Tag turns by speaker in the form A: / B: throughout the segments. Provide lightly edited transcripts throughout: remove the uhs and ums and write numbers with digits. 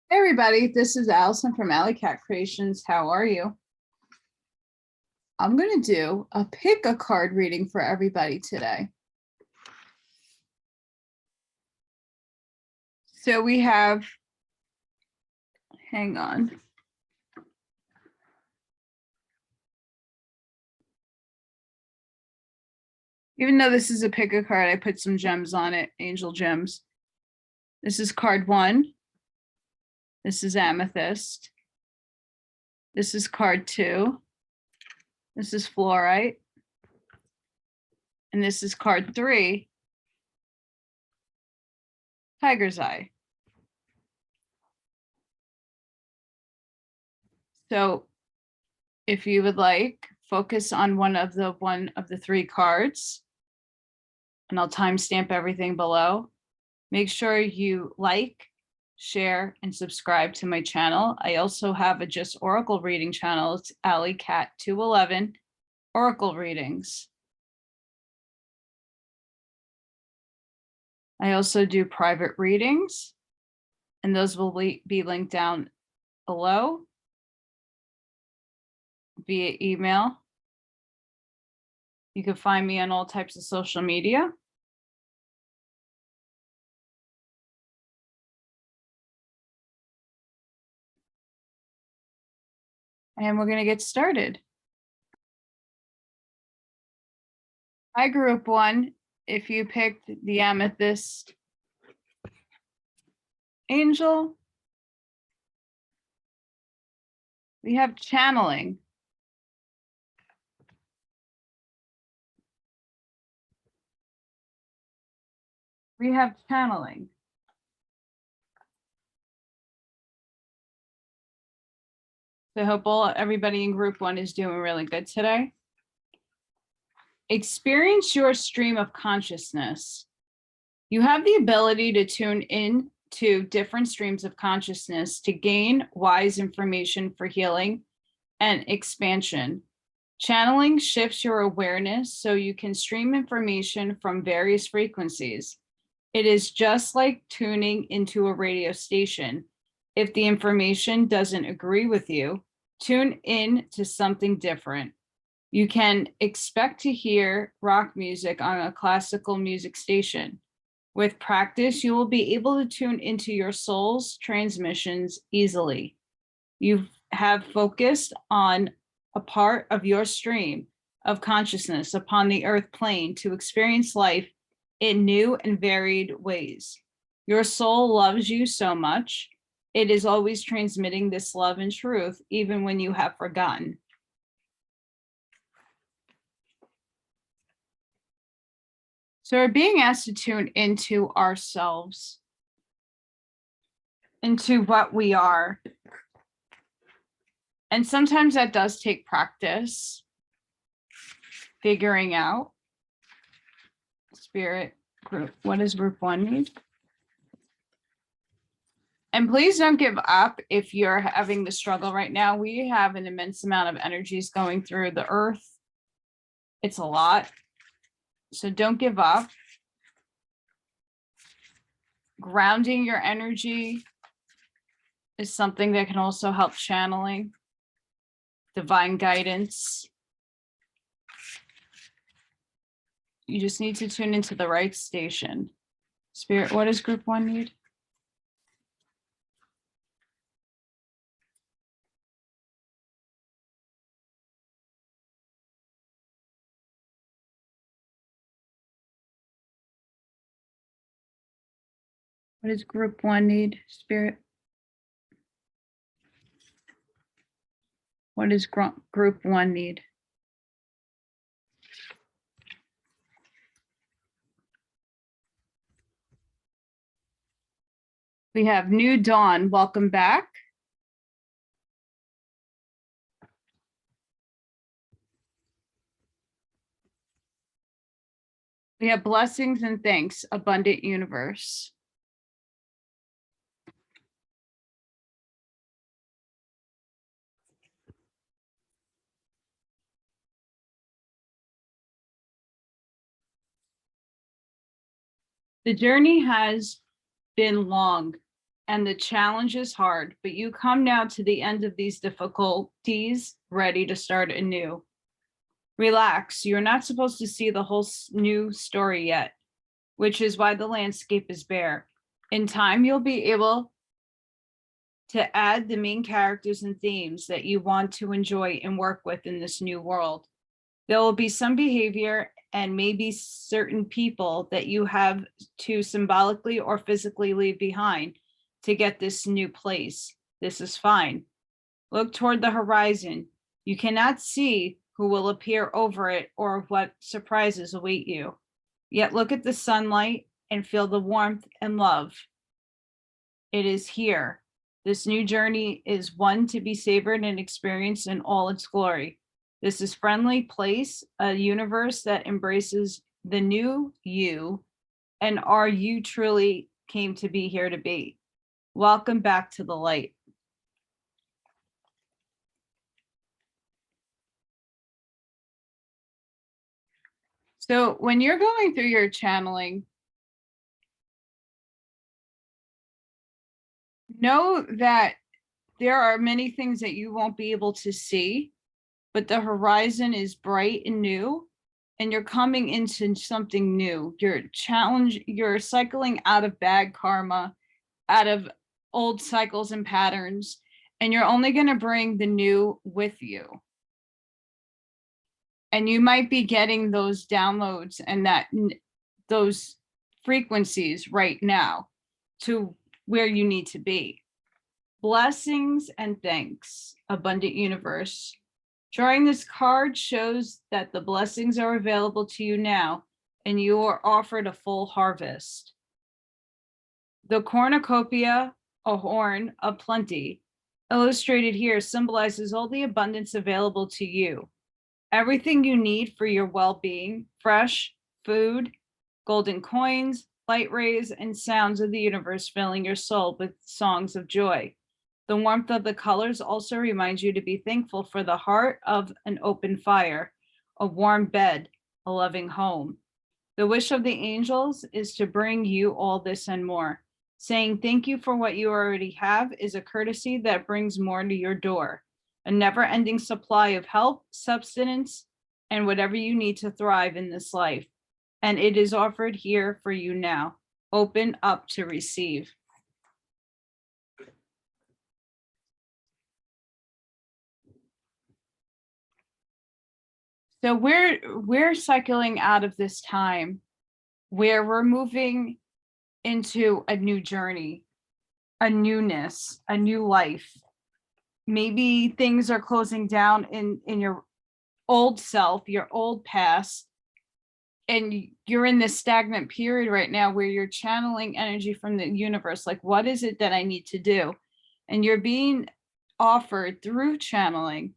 A: Hey everybody, this is Allison from Allykatkreations. How are you? I'm going to do a pick a card reading for everybody today. So we have, hang on. Even though this is a pick a card, I put some gems on it, angel gems. This is card 1. This is amethyst. This is card 2. This is fluorite. And this is card 3, tiger's eye. So if you would like, focus on one of the 3 cards, and I'll timestamp everything below. Make sure you like, share, and subscribe to my channel. I also have a just Oracle reading channel. It's AllyKat211 Oracle readings. I also do private readings, and those will be linked down below via email. You can find me on all types of social media. And we're going to get started. Hi, group 1. If you picked the amethyst angel, we have channeling. We have channeling. So I hope everybody in group 1 is doing really good today. Experience your stream of consciousness. You have the ability to tune in to different streams of consciousness to gain wise information for healing and expansion. Channeling shifts your awareness so you can stream information from various frequencies. It is just like tuning into a radio station. If the information doesn't agree with you, tune in to something different. You can expect to hear rock music on a classical music station. With practice, you will be able to tune into your soul's transmissions easily. You have focused on a part of your stream of consciousness upon the earth plane to experience life in new and varied ways. Your soul loves you so much. It is always transmitting this love and truth, even when you have forgotten. So we're being asked to tune into ourselves, into what we are. And sometimes that does take practice, figuring out. Spirit group, what does group 1 need? And please don't give up if you're having the struggle right now. We have an immense amount of energies going through the earth. It's a lot. So don't give up. Grounding your energy is something that can also help channeling, divine guidance. You just need to tune into the right station. Spirit, what does group 1 need? What does group 1 need, Spirit? What does group 1 need? We have New Dawn. Welcome back. We have Blessings and Thanks, Abundant Universe. The journey has been long and the challenge is hard, but you come now to the end of these difficulties, ready to start anew. Relax, you're not supposed to see the whole new story yet, which is why the landscape is bare. In time, you'll be able to add the main characters and themes that you want to enjoy and work with in this new world. There will be some behavior and maybe certain people that you have to symbolically or physically leave behind to get this new place. This is fine. Look toward the horizon. You cannot see who will appear over it or what surprises await you. Yet look at the sunlight and feel the warmth and love. It is here. This new journey is one to be savored and experienced in all its glory. This is friendly place, a universe that embraces the new you, and are you truly came to be here to be. Welcome back to the light. So when you're going through your channeling, know that there are many things that you won't be able to see, but the horizon is bright and new, and you're coming into something new. You're cycling out of bad karma, out of old cycles and patterns, and you're only going to bring the new with you. And you might be getting those downloads and those frequencies right now to where you need to be. Blessings and thanks, abundant universe. Drawing this card shows that the blessings are available to you now, and you are offered a full harvest. The cornucopia, a horn of plenty, illustrated here symbolizes all the abundance available to you. Everything you need for your well-being, fresh food, golden coins, light rays, and sounds of the universe filling your soul with songs of joy. The warmth of the colors also reminds you to be thankful for the heart of an open fire, a warm bed, a loving home. The wish of the angels is to bring you all this and more. Saying thank you for what you already have is a courtesy that brings more to your door. A never-ending supply of health, substance, and whatever you need to thrive in this life. And it is offered here for you now. Open up to receive. So we're cycling out of this time where we're moving into a new journey, a newness, a new life. Maybe things are closing down in your old self, your old past, and you're in this stagnant period right now where you're channeling energy from the universe. Like, what is it that I need to do? And you're being offered through channeling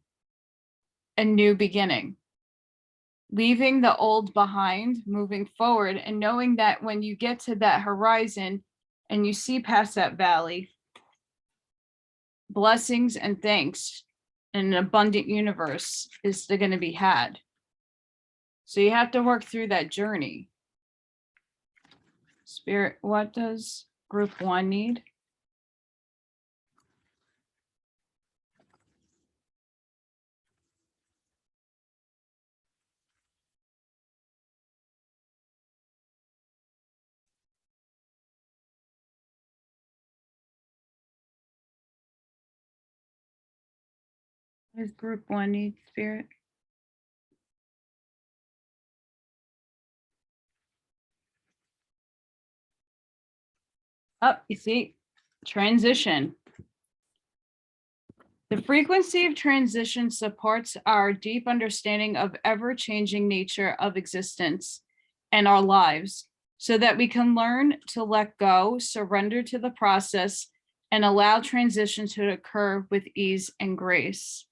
A: a new beginning, leaving the old behind, moving forward, and knowing that when you get to that horizon and you see past that valley, blessings and thanks in an abundant universe is going to be had. So you have to work through that journey. Spirit, what does group 1 need? What does group 1 need, Spirit? Oh, you see, transition. The frequency of transition supports our deep understanding of ever-changing nature of existence and our lives, so that we can learn to let go, surrender to the process, and allow transition to occur with ease and grace.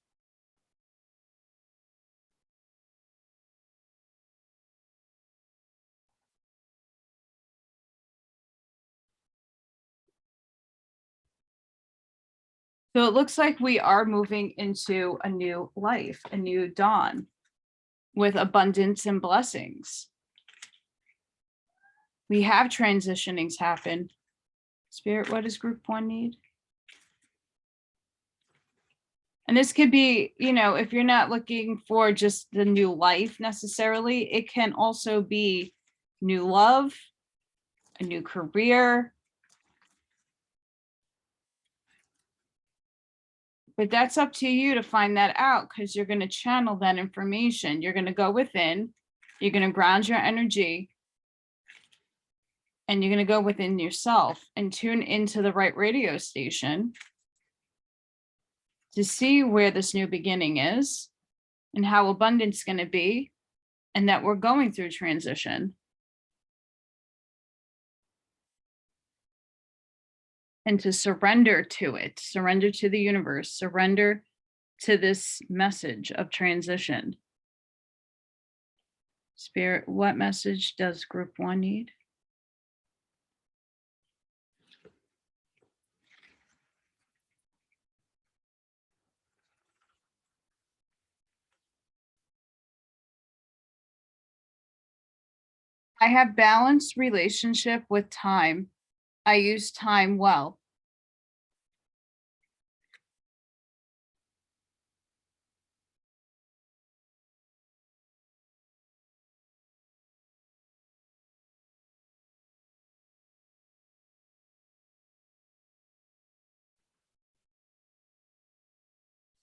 A: So it looks like we are moving into a new life, a new dawn with abundance and blessings. We have transitionings happen. Spirit, what does group 1 need? And this could be, you know, if you're not looking for just the new life necessarily, it can also be new love, a new career. But that's up to you to find that out, because you're going to channel that information. You're going to go within, you're going to ground your energy, and you're going to go within yourself and tune into the right radio station to see where this new beginning is and how abundant it's going to be, and that we're going through transition. And to surrender to it, surrender to the universe, surrender to this message of transition. Spirit, what message does group 1 need? I have balanced relationship with time. I use time well.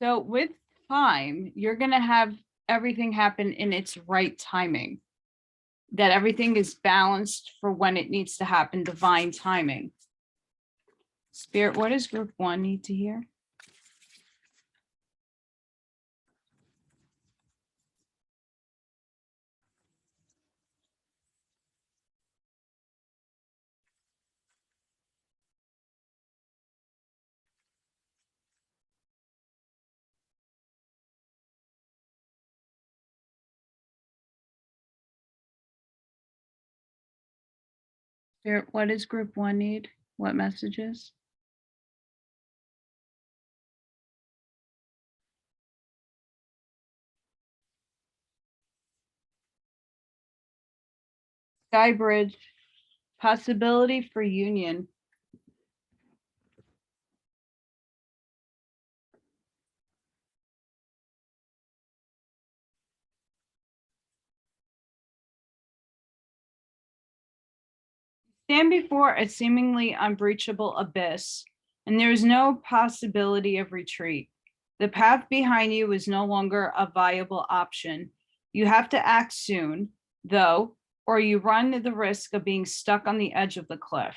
A: So with time, you're going to have everything happen in its right timing, that everything is balanced for when it needs to happen, divine timing. Spirit, what does group 1 need to hear? Spirit, what does group 1 need? What messages? Sky bridge, possibility for union. Stand before a seemingly unbreachable abyss, and there is no possibility of retreat. The path behind you is no longer a viable option. You have to act soon, though, or you run the risk of being stuck on the edge of the cliff.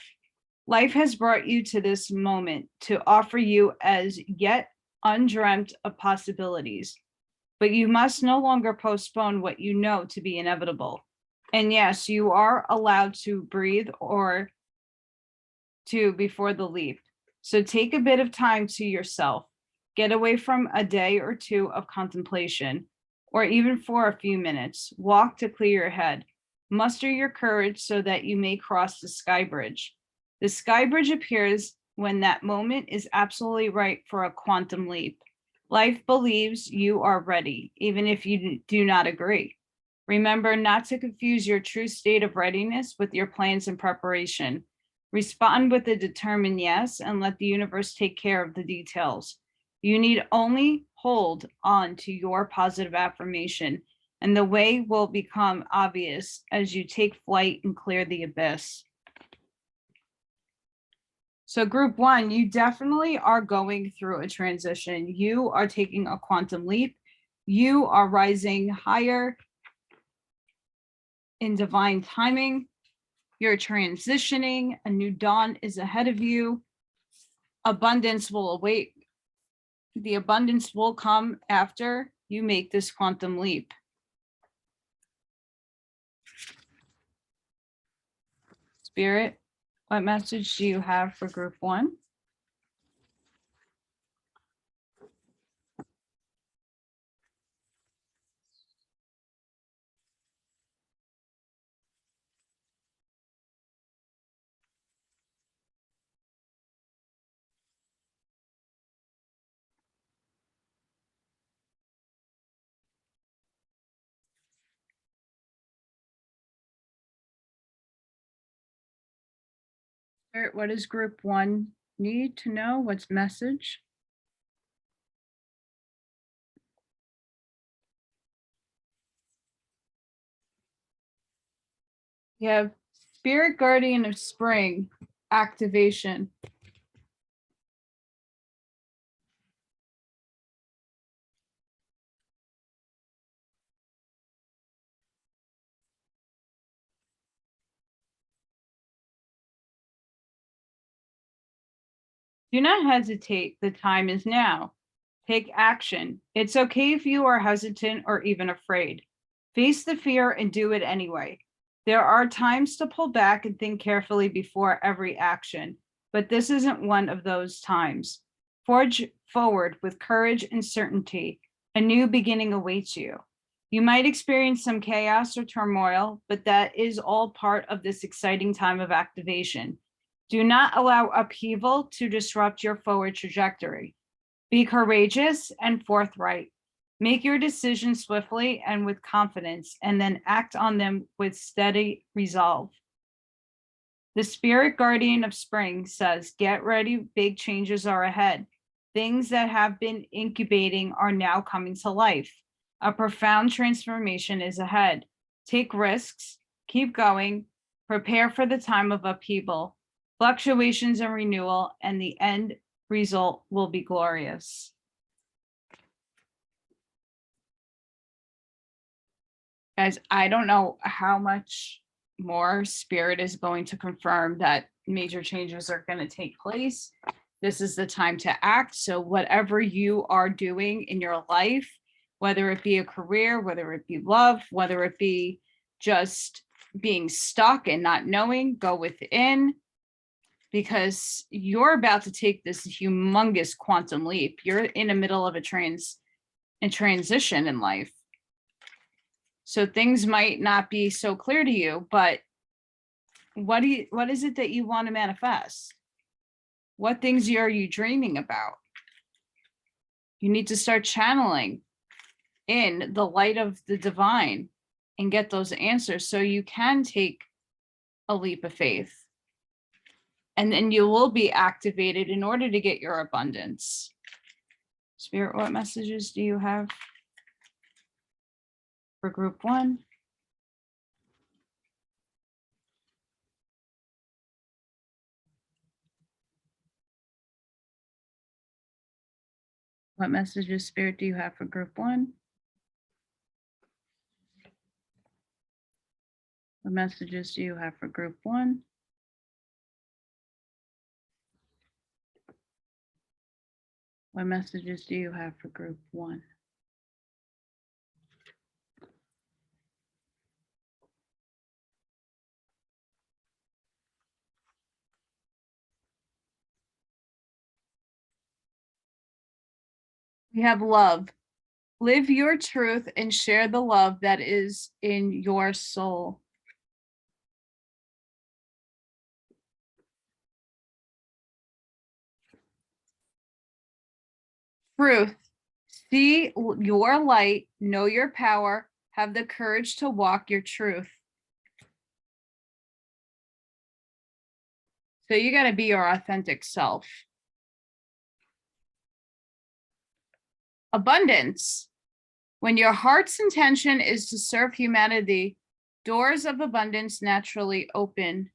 A: Life has brought you to this moment to offer you as yet undreamt of possibilities, but you must no longer postpone what you know to be inevitable. And yes, you are allowed to breathe or two before the leap. So take a bit of time to yourself. Get away from a day or two of contemplation, or even for a few minutes. Walk to clear your head. Muster your courage so that you may cross the sky bridge. The sky bridge appears when that moment is absolutely right for a quantum leap. Life believes you are ready, even if you do not agree. Remember not to confuse your true state of readiness with your plans and preparation. Respond with a determined yes and let the universe take care of the details. You need only hold on to your positive affirmation, and the way will become obvious as you take flight and clear the abyss. So group 1, you definitely are going through a transition. You are taking a quantum leap. You are rising higher in divine timing. You're transitioning. A new dawn is ahead of you. Abundance will await. The abundance will come after you make this quantum leap. Spirit, what message do you have for group 1? Spirit, what does group one need to know? What's message? You have Spirit Guardian of Spring activation. Do not hesitate. The time is now. Take action. It's okay if you are hesitant or even afraid. Face the fear and do it anyway. There are times to pull back and think carefully before every action, but this isn't one of those times. Forge forward with courage and certainty. A new beginning awaits you. You might experience some chaos or turmoil, but that is all part of this exciting time of activation. Do not allow upheaval to disrupt your forward trajectory. Be courageous and forthright. Make your decisions swiftly and with confidence, and then act on them with steady resolve. The spirit guardian of spring says, get ready, big changes are ahead. Things that have been incubating are now coming to life. A profound transformation is ahead. Take risks, keep going, prepare for the time of upheaval, fluctuations and renewal, and the end result will be glorious. Guys, I don't know how much more Spirit is going to confirm that major changes are going to take place. This is the time to act. So whatever you are doing in your life, whether it be a career, whether it be love, whether it be just being stuck and not knowing, go within, because you're about to take this humongous quantum leap. You're in the middle of a transition in life. So things might not be so clear to you, but what is it that you want to manifest? What things are you dreaming about? You need to start channeling in the light of the divine and get those answers so you can take a leap of faith. And then you will be activated in order to get your abundance. Spirit, what messages do you have for group one? What messages, Spirit, do you have for group one? What messages do you have for group one? What messages do you have for group one? We have love. Live your truth and share the love that is in your soul. Truth. See your light, know your power, have the courage to walk your truth. So you got to be your authentic self. Abundance. When your heart's intention is to serve humanity, doors of abundance naturally open.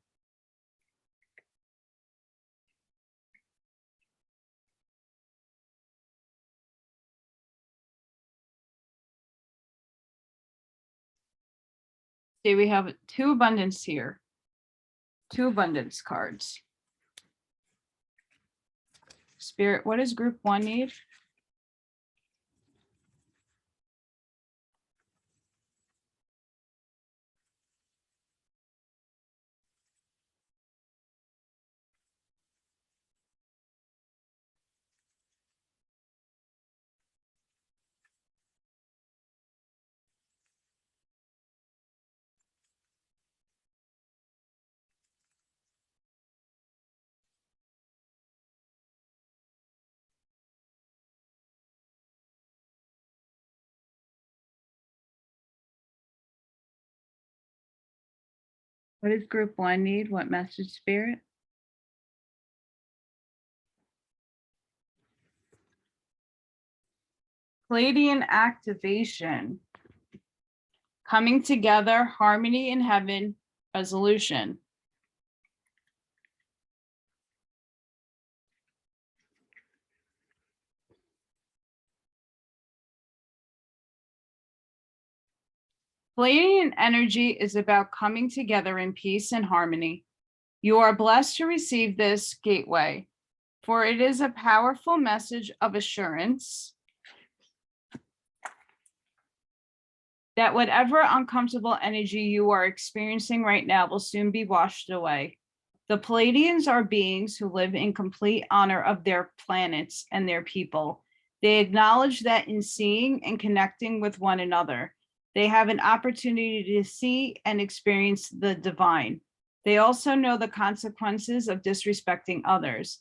A: See, we have two abundance here. Two abundance cards. Spirit, what does group one need? What does group one need? What message, Spirit? Palladian activation. Coming together, harmony in heaven, resolution. Palladian energy is about coming together in peace and harmony. You are blessed to receive this gateway, for it is a powerful message of assurance that whatever uncomfortable energy you are experiencing right now will soon be washed away. The Palladians are beings who live in complete honor of their planets and their people. They acknowledge that in seeing and connecting with one another, they have an opportunity to see and experience the divine. They also know the consequences of disrespecting others.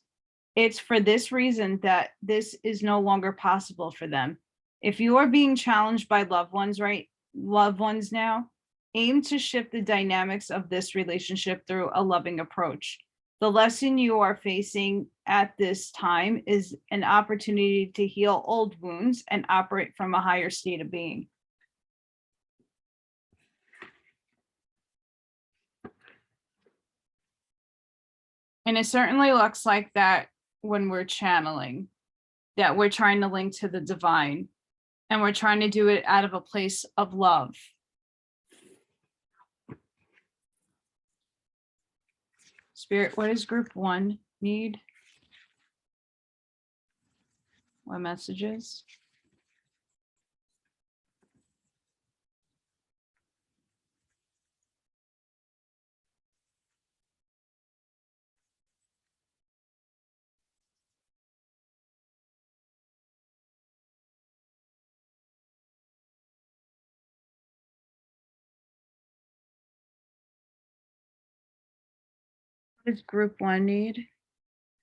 A: It's for this reason that this is no longer possible for them. If you are being challenged by loved ones now, aim to shift the dynamics of this relationship through a loving approach. The lesson you are facing at this time is an opportunity to heal old wounds and operate from a higher state of being. And it certainly looks like that when we're channeling, that we're trying to link to the divine, and we're trying to do it out of a place of love. Spirit, what does group 1 need? What messages? What does group 1 need?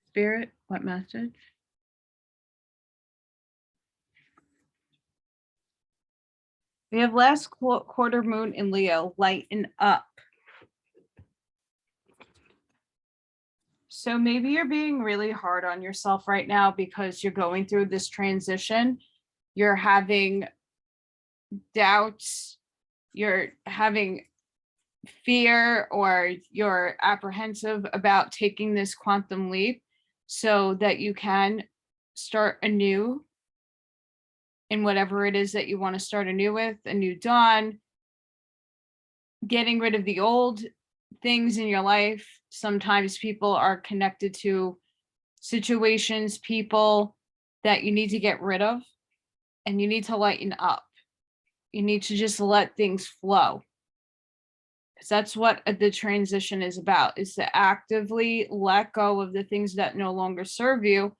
A: Spirit, what message? We have last quarter moon in Leo, lighten up. So maybe you're being really hard on yourself right now because you're going through this transition. You're having doubts, you're having fear, or you're apprehensive about taking this quantum leap so that you can start anew in whatever it is that you want to start anew with, a new dawn, getting rid of the old things in your life. Sometimes people are connected to situations, people that you need to get rid of, and you need to lighten up. You need to just let things flow. Because that's what the transition is about, is to actively let go of the things that no longer serve you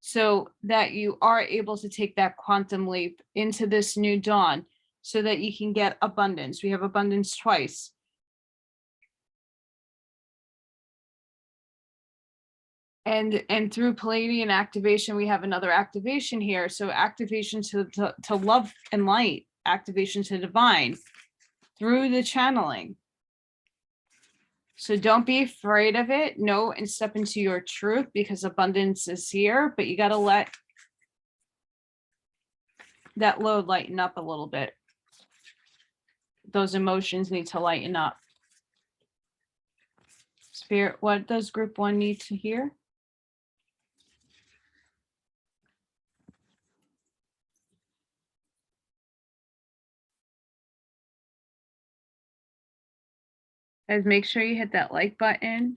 A: so that you are able to take that quantum leap into this new dawn so that you can get abundance. We have abundance twice. And through Palladian activation, we have another activation here. So activation to love and light, activation to divine through the channeling. So don't be afraid of it. Know and step into your truth, because abundance is here, but you got to let that load lighten up a little bit. Those emotions need to lighten up. Spirit, what does group 1 need to hear? Guys, make sure you hit that like button.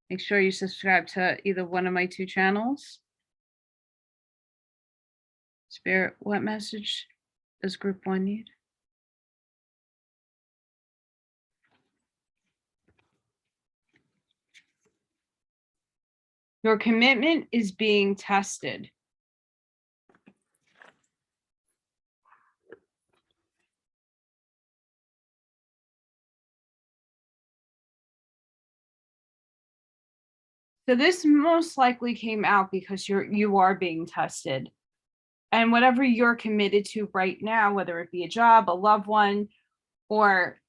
A: Make sure you subscribe to either one of my 2 channels. Spirit, what message does group 1 need? Your commitment is being tested. So this most likely came out because you are being tested. And whatever you're committed to right now, whether it be a job, a loved one, or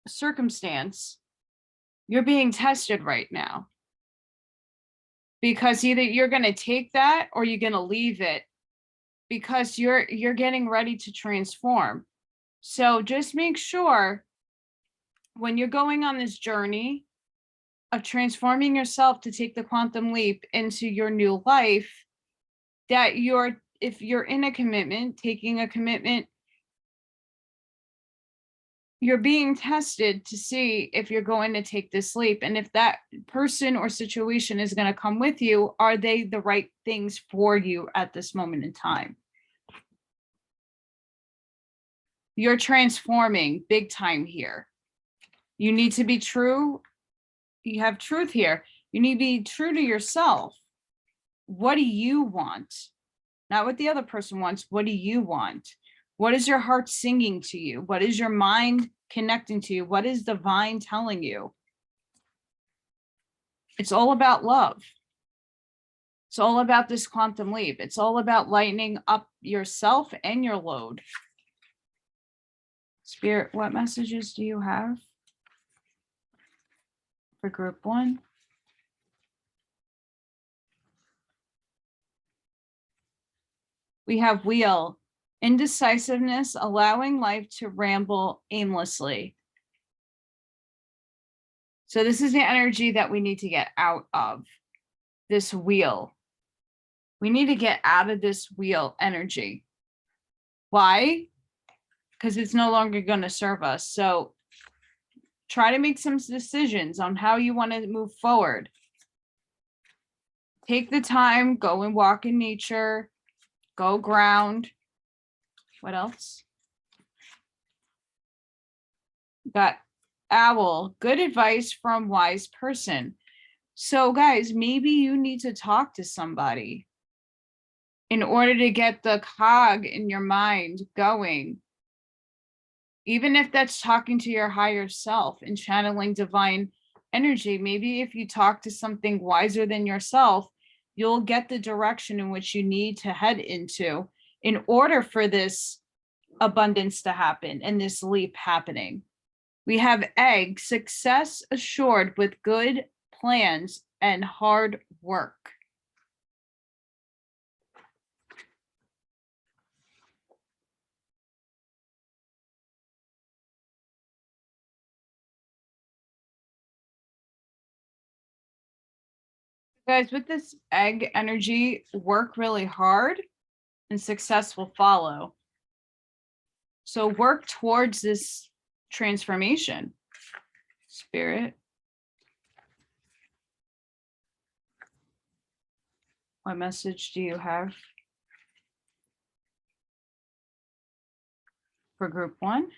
A: circumstance, you're being tested right now. Because either you're going to take that or you're going to leave it because you're getting ready to transform. So just make sure when you're going on this journey of transforming yourself to take the quantum leap into your new life, that if you're in a commitment, taking a commitment, you're being tested to see if you're going to take this leap. And if that person or situation is going to come with you, are they the right things for you at this moment in time? You're transforming big time here. You need to be true. You have truth here. You need to be true to yourself. What do you want? Not what the other person wants. What do you want? What is your heart singing to you? What is your mind connecting to you? What is divine telling you? It's all about love. It's all about this quantum leap. It's all about lightening up yourself and your load. Spirit, what messages do you have for group 1? We have wheel. Indecisiveness, allowing life to ramble aimlessly. So this is the energy that we need to get out of, this wheel. We need to get out of this wheel energy. Why? Because it's no longer going to serve us. So try to make some decisions on how you want to move forward. Take the time, go and walk in nature, go ground. What else? Got owl, good advice from wise person. So guys, maybe you need to talk to somebody in order to get the cog in your mind going. Even if that's talking to your higher self and channeling divine energy, maybe if you talk to something wiser than yourself, you'll get the direction in which you need to head into in order for this abundance to happen and this leap happening. We have egg, success assured with good plans and hard work. Guys, with this egg energy, work really hard and success will follow. So work towards this transformation. Spirit. What message do you have for group 1?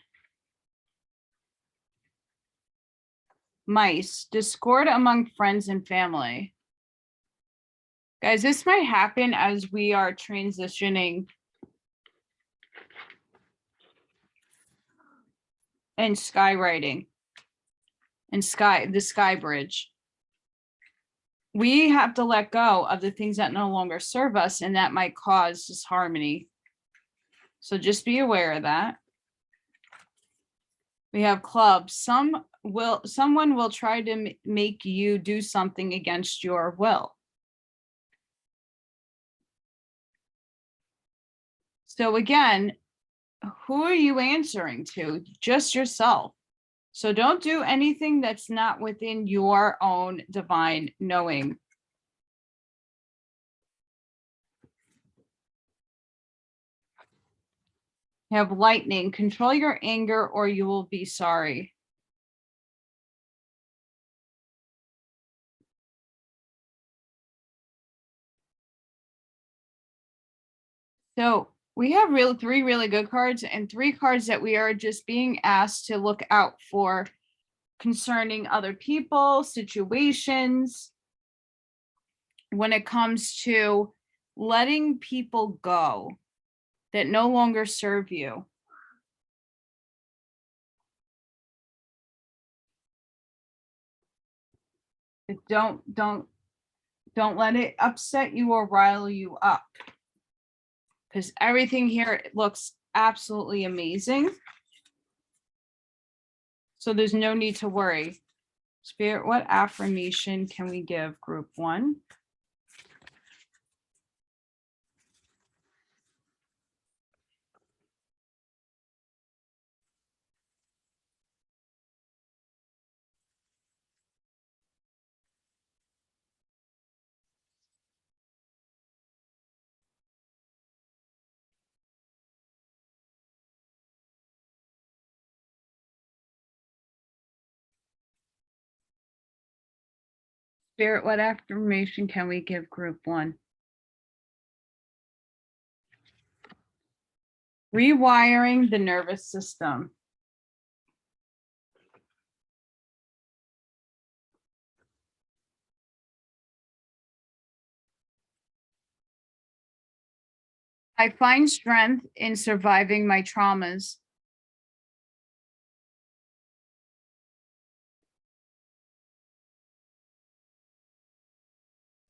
A: Mice, discord among friends and family. Guys, this might happen as we are transitioning and skywriting and the sky bridge. We have to let go of the things that no longer serve us, and that might cause disharmony. So just be aware of that. We have clubs. Someone will try to make you do something against your will. So again, who are you answering to? Just yourself. So don't do anything that's not within your own divine knowing. You have lightning. Control your anger or you will be sorry. So we have 3 really good cards and 3 cards that we are just being asked to look out for concerning other people, situations, when it comes to letting people go that no longer serve you. Don't let it upset you or rile you up, because everything here looks absolutely amazing. So there's no need to worry. Spirit, what affirmation can we give group 1? Spirit, what affirmation can we give group 1? Rewiring the nervous system. I find strength in surviving my traumas.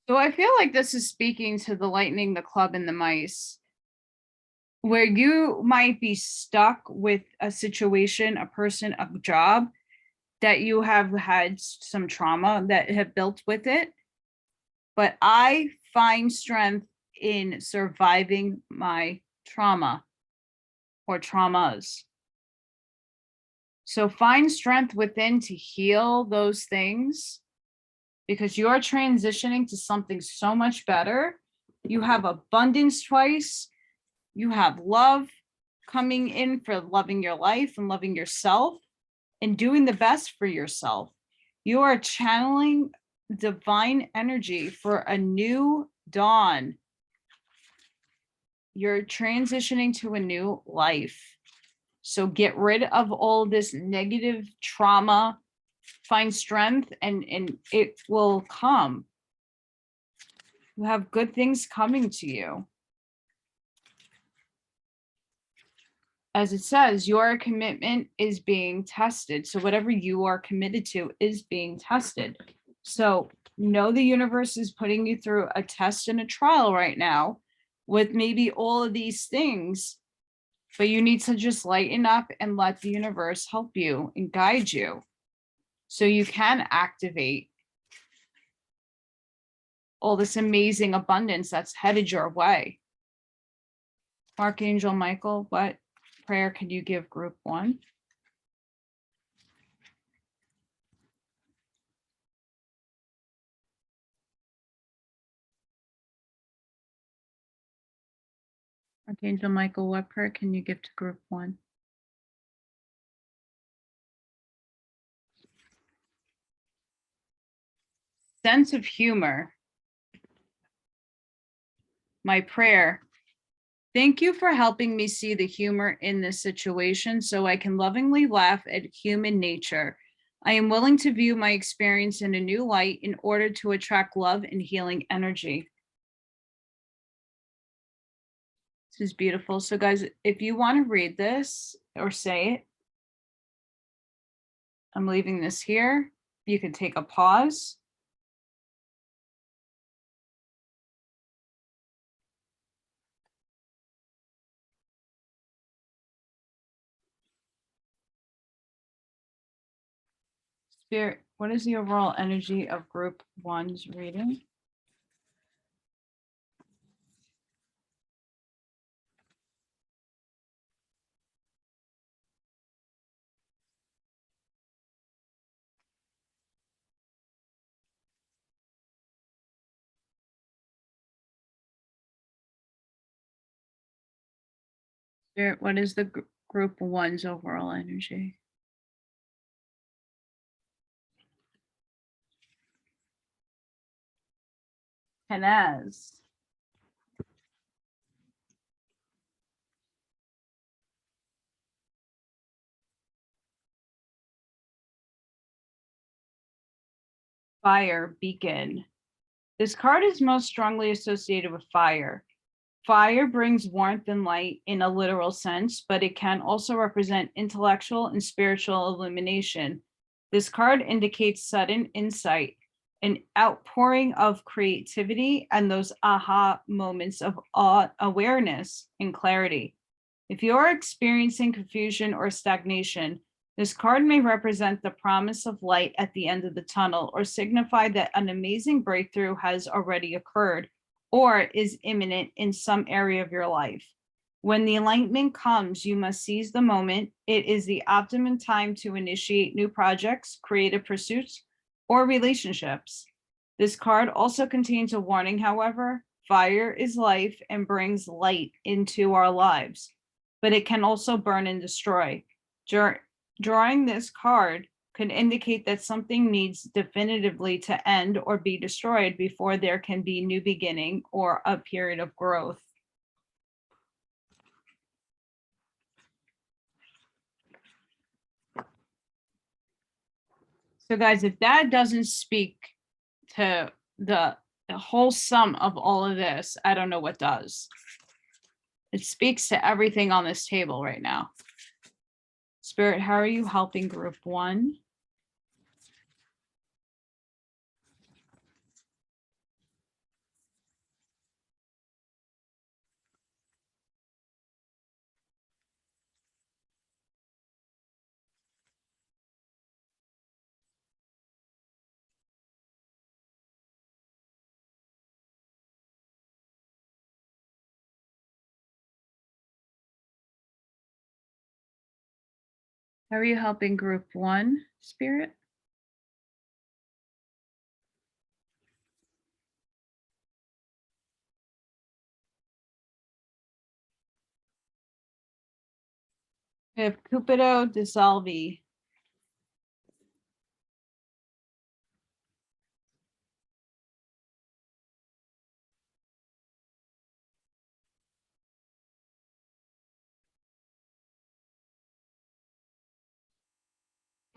A: So I feel like this is speaking to the lightning, the club, and the mice, where you might be stuck with a situation, a person, a job that you have had some trauma that have built with it. But I find strength in surviving my trauma or traumas. So find strength within to heal those things, because you're transitioning to something so much better. You have abundance twice. You have love coming in for loving your life and loving yourself and doing the best for yourself. You are channeling divine energy for a new dawn. You're transitioning to a new life. So get rid of all this negative trauma, find strength, and it will come. You have good things coming to you. As it says, your commitment is being tested. So whatever you are committed to is being tested. So know the universe is putting you through a test and a trial right now with maybe all of these things, but you need to just lighten up and let the universe help you and guide you so you can activate all this amazing abundance that's headed your way. Archangel Michael, what prayer can you give group 1? Archangel Michael, what prayer can you give to group 1? Sense of humor. My prayer. Thank you for helping me see the humor in this situation so I can lovingly laugh at human nature. I am willing to view my experience in a new light in order to attract love and healing energy. This is beautiful. So guys, if you want to read this or say it, I'm leaving this here. You can take a pause. Spirit, what is the overall energy of group 1's reading? Spirit, what is the group 1's overall energy? And as fire beacon. This card is most strongly associated with fire. Fire brings warmth and light in a literal sense, but it can also represent intellectual and spiritual illumination. This card indicates sudden insight, an outpouring of creativity, and those aha moments of awareness and clarity. If you are experiencing confusion or stagnation, this card may represent the promise of light at the end of the tunnel or signify that an amazing breakthrough has already occurred or is imminent in some area of your life. When the enlightenment comes, you must seize the moment. It is the optimum time to initiate new projects, creative pursuits, or relationships. This card also contains a warning, however. Fire is life and brings light into our lives, but it can also burn and destroy. Drawing this card could indicate that something needs definitively to end or be destroyed before there can be new beginning or a period of growth. So guys, if that doesn't speak to the whole sum of all of this, I don't know what does. It speaks to everything on this table right now. Spirit, how are you helping group 1? How are you helping group 1, Spirit? We have Cupido Dissolvi.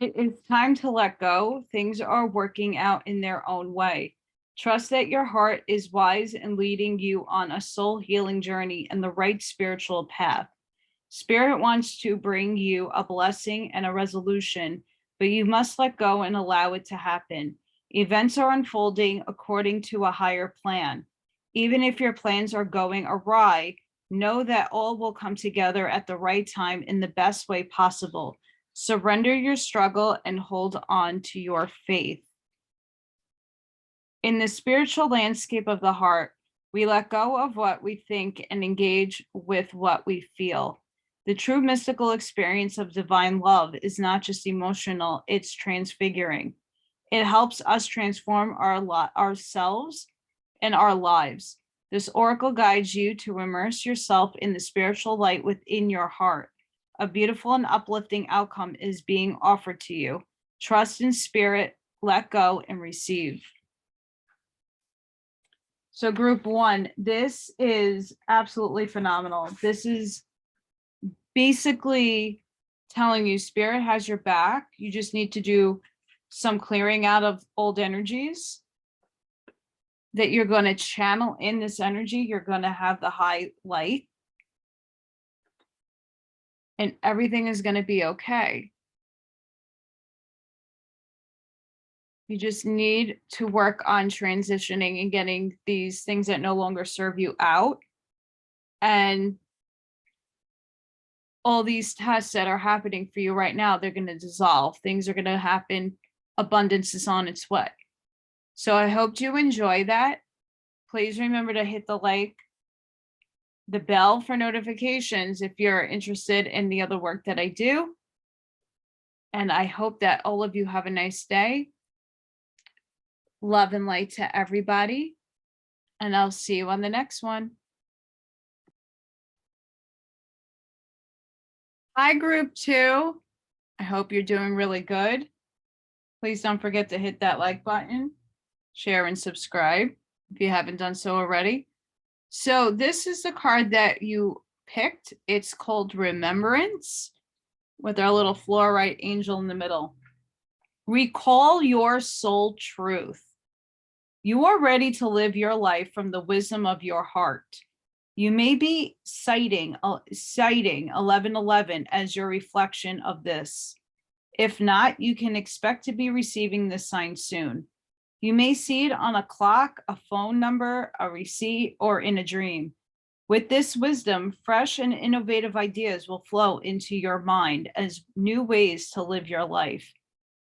A: It is time to let go. Things are working out in their own way. Trust that your heart is wise and leading you on a soul healing journey and the right spiritual path. Spirit wants to bring you a blessing and a resolution, but you must let go and allow it to happen. Events are unfolding according to a higher plan. Even if your plans are going awry, know that all will come together at the right time in the best way possible. Surrender your struggle and hold on to your faith. In the spiritual landscape of the heart, we let go of what we think and engage with what we feel. The true mystical experience of divine love is not just emotional, it's transfiguring. It helps us transform ourselves and our lives. This oracle guides you to immerse yourself in the spiritual light within your heart. A beautiful and uplifting outcome is being offered to you. Trust in spirit, let go, and receive. So group 1, this is absolutely phenomenal. This is basically telling you spirit has your back. You just need to do some clearing out of old energies that you're going to channel in this energy. You're going to have the high light. And everything is going to be okay. You just need to work on transitioning and getting these things that no longer serve you out. And all these tests that are happening for you right now, they're going to dissolve. Things are going to happen. Abundance is on its way. So I hope you enjoy that. Please remember to hit the like, the bell for notifications if you're interested in the other work that I do. And I hope that all of you have a nice day. Love and light to everybody. And I'll see you on the next one. Hi, group 2. I hope you're doing really good. Please don't forget to hit that like button, share and subscribe if you haven't done so already. So this is the card that you picked. It's called Remembrance with our little fluorite angel in the middle. Recall your soul truth. You are ready to live your life from the wisdom of your heart. You may be citing 1111 as your reflection of this. If not, you can expect to be receiving this sign soon. You may see it on a clock, a phone number, a receipt, or in a dream. With this wisdom, fresh and innovative ideas will flow into your mind as new ways to live your life.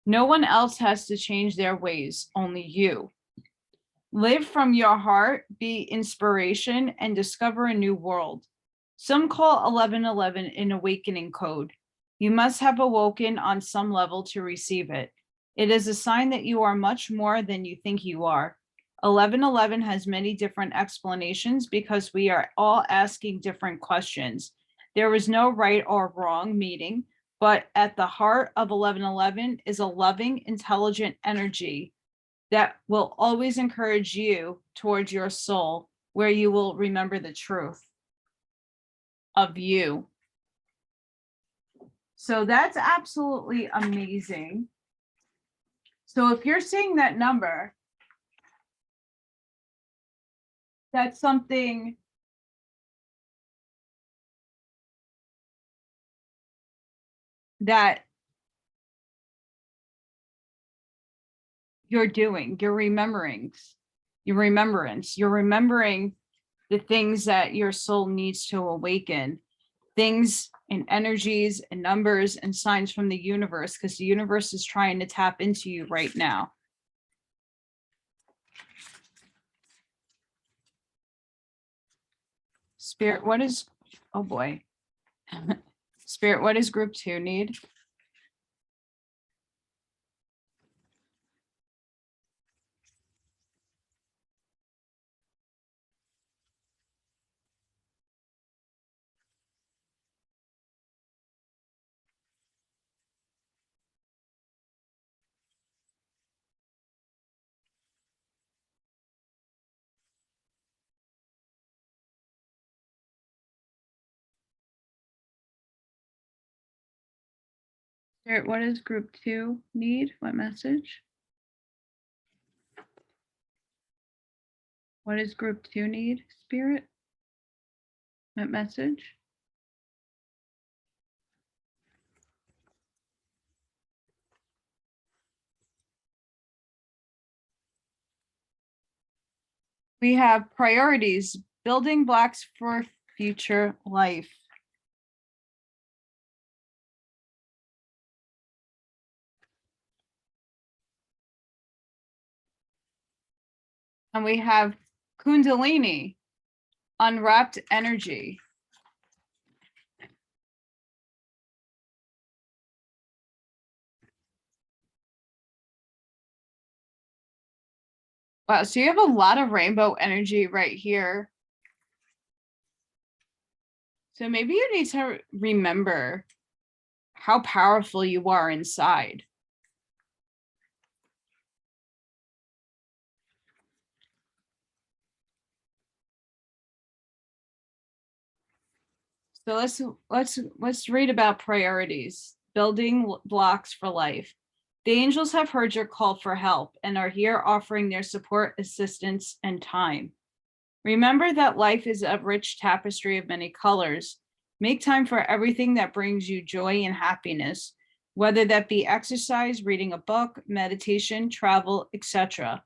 A: No one else has to change their ways, only you. Live from your heart, be inspiration, and discover a new world. Some call 1111 an awakening code. You must have awoken on some level to receive it. It is a sign that you are much more than you think you are. 1111 has many different explanations because we are all asking different questions. There is no right or wrong meaning. but at the heart of 1111 is a loving, intelligent energy that will always encourage you towards your soul, where you will remember the truth of you. So that's absolutely amazing. So if you're seeing that number, that's something that you're doing, you're remembering the things that your soul needs to awaken, things and energies and numbers and signs from the universe, because the universe is trying to tap into you right now. Spirit, what is, oh boy. Spirit, what does group 2 need? Spirit, what does group 2 need? What message? What does group 2 need, Spirit? What message? We have priorities, building blocks for future life. And we have Kundalini, unwrapped energy. Wow, so you have a lot of rainbow energy right here. So maybe you need to remember how powerful you are inside. So let's read about priorities, building blocks for life. The angels have heard your call for help and are here offering their support, assistance, and time. Remember that life is a rich tapestry of many colors. Make time for everything that brings you joy and happiness, whether that be exercise, reading a book, meditation, travel, etc.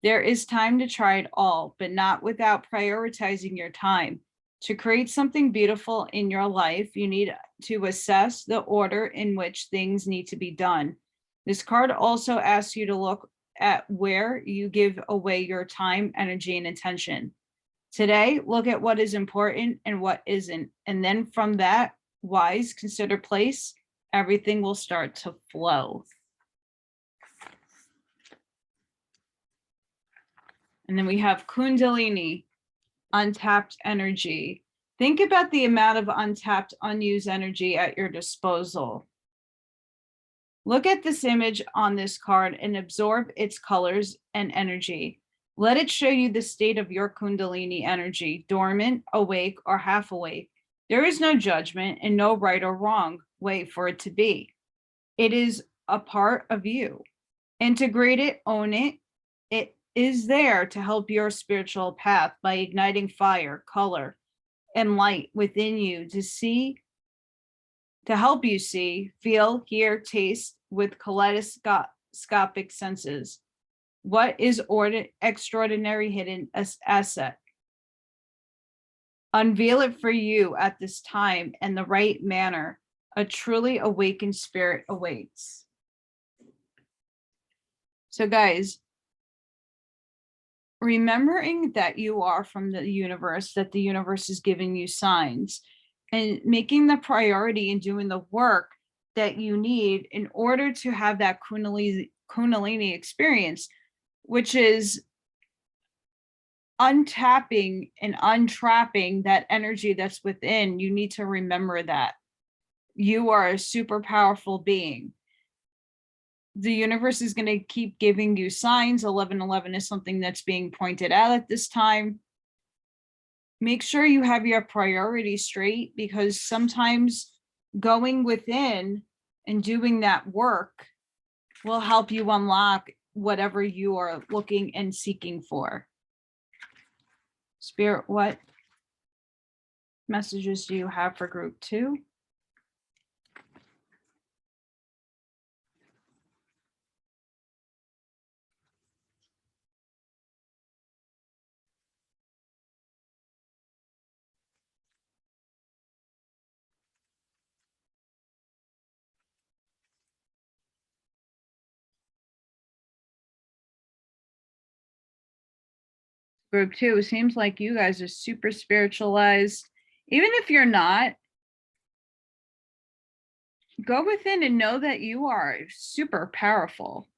A: There is time to try it all, but not without prioritizing your time. To create something beautiful in your life, you need to assess the order in which things need to be done. This card also asks you to look at where you give away your time, energy, and attention. Today, look at what is important and what isn't. And then from that wise, consider place, everything will start to flow. And then we have Kundalini, untapped energy. Think about the amount of untapped, unused energy at your disposal. Look at this image on this card and absorb its colors and energy. Let it show you the state of your Kundalini energy, dormant, awake, or half awake. There is no judgment and no right or wrong way for it to be. It is a part of you. Integrate it, own it. It is there to help your spiritual path by igniting fire, color, and light within you to help you see, feel, hear, taste with kaleidoscopic senses. What is extraordinary hidden asset? Unveil it for you at this time in the right manner. A truly awakened spirit awaits. So guys, remembering that you are from the universe, that the universe is giving you signs, and making the priority and doing the work that you need in order to have that Kundalini experience, which is untapping and untrapping that energy that's within. You need to remember that. you are a super powerful being. The universe is going to keep giving you signs. 1111 is something that's being pointed out at this time. Make sure you have your priorities straight, because sometimes going within and doing that work will help you unlock whatever you are looking and seeking for. Spirit, what messages do you have for group 2? Group 2, it seems like you guys are super spiritualized. Even if you're not, go within and know that you are super powerful.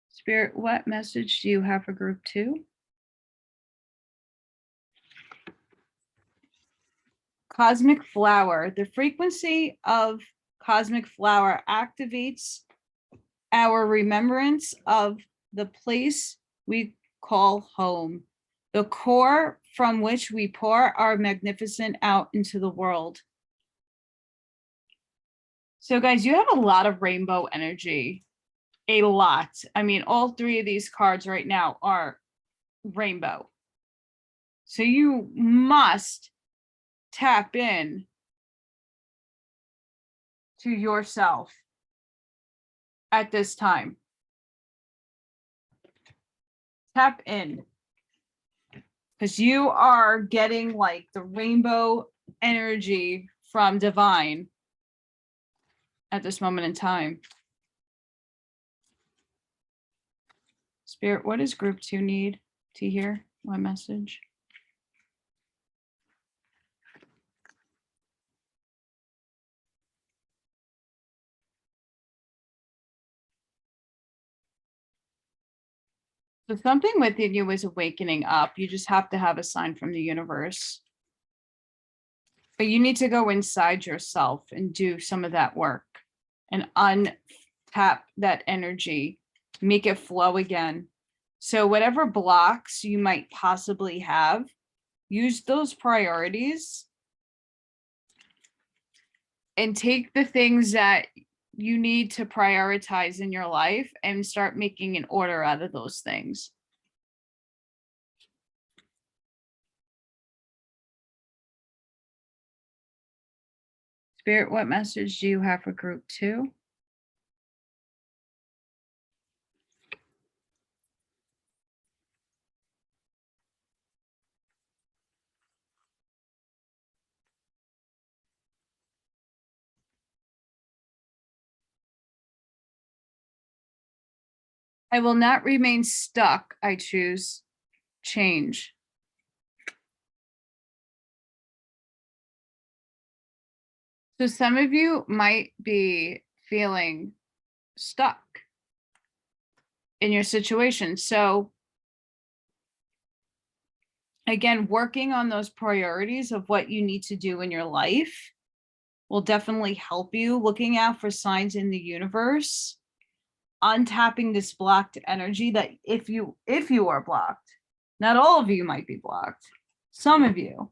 A: Spirit, what message do you have for group 2? Cosmic flower. The frequency of cosmic flower activates our remembrance of the place we call home, the core from which we pour our magnificent out into the world. So guys, you have a lot of rainbow energy, a lot. I mean, all 3 of these cards right now are rainbow. So you must tap in to yourself at this time. Tap in, because you are getting like the rainbow energy from divine at this moment in time. Spirit, what does group 2 need to hear? What message? So something within you is awakening up. You just have to have a sign from the universe. But you need to go inside yourself and do some of that work and untap that energy, make it flow again. So whatever blocks you might possibly have, use those priorities and take the things that you need to prioritize in your life and start making an order out of those things. Spirit, what message do you have for group 2? I will not remain stuck. I choose change. So some of you might be feeling stuck in your situation. So again, working on those priorities of what you need to do in your life will definitely help you. Looking out for signs in the universe, untapping this blocked energy that if you are blocked, not all of you might be blocked, some of you.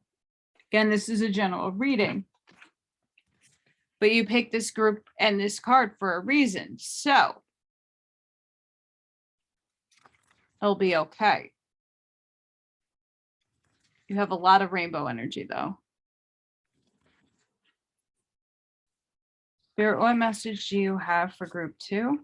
A: Again, this is a general reading, but you picked this group and this card for a reason. So it'll be okay. You have a lot of rainbow energy though. Spirit, what message do you have for group 2?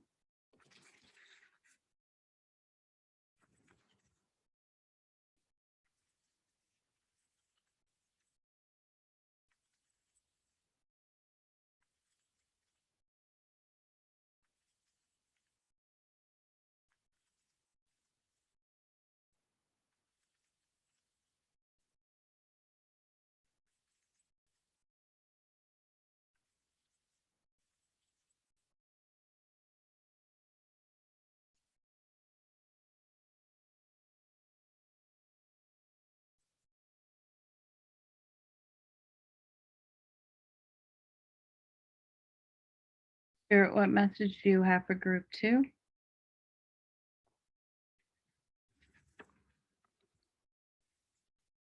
A: Spirit, what message do you have for group 2?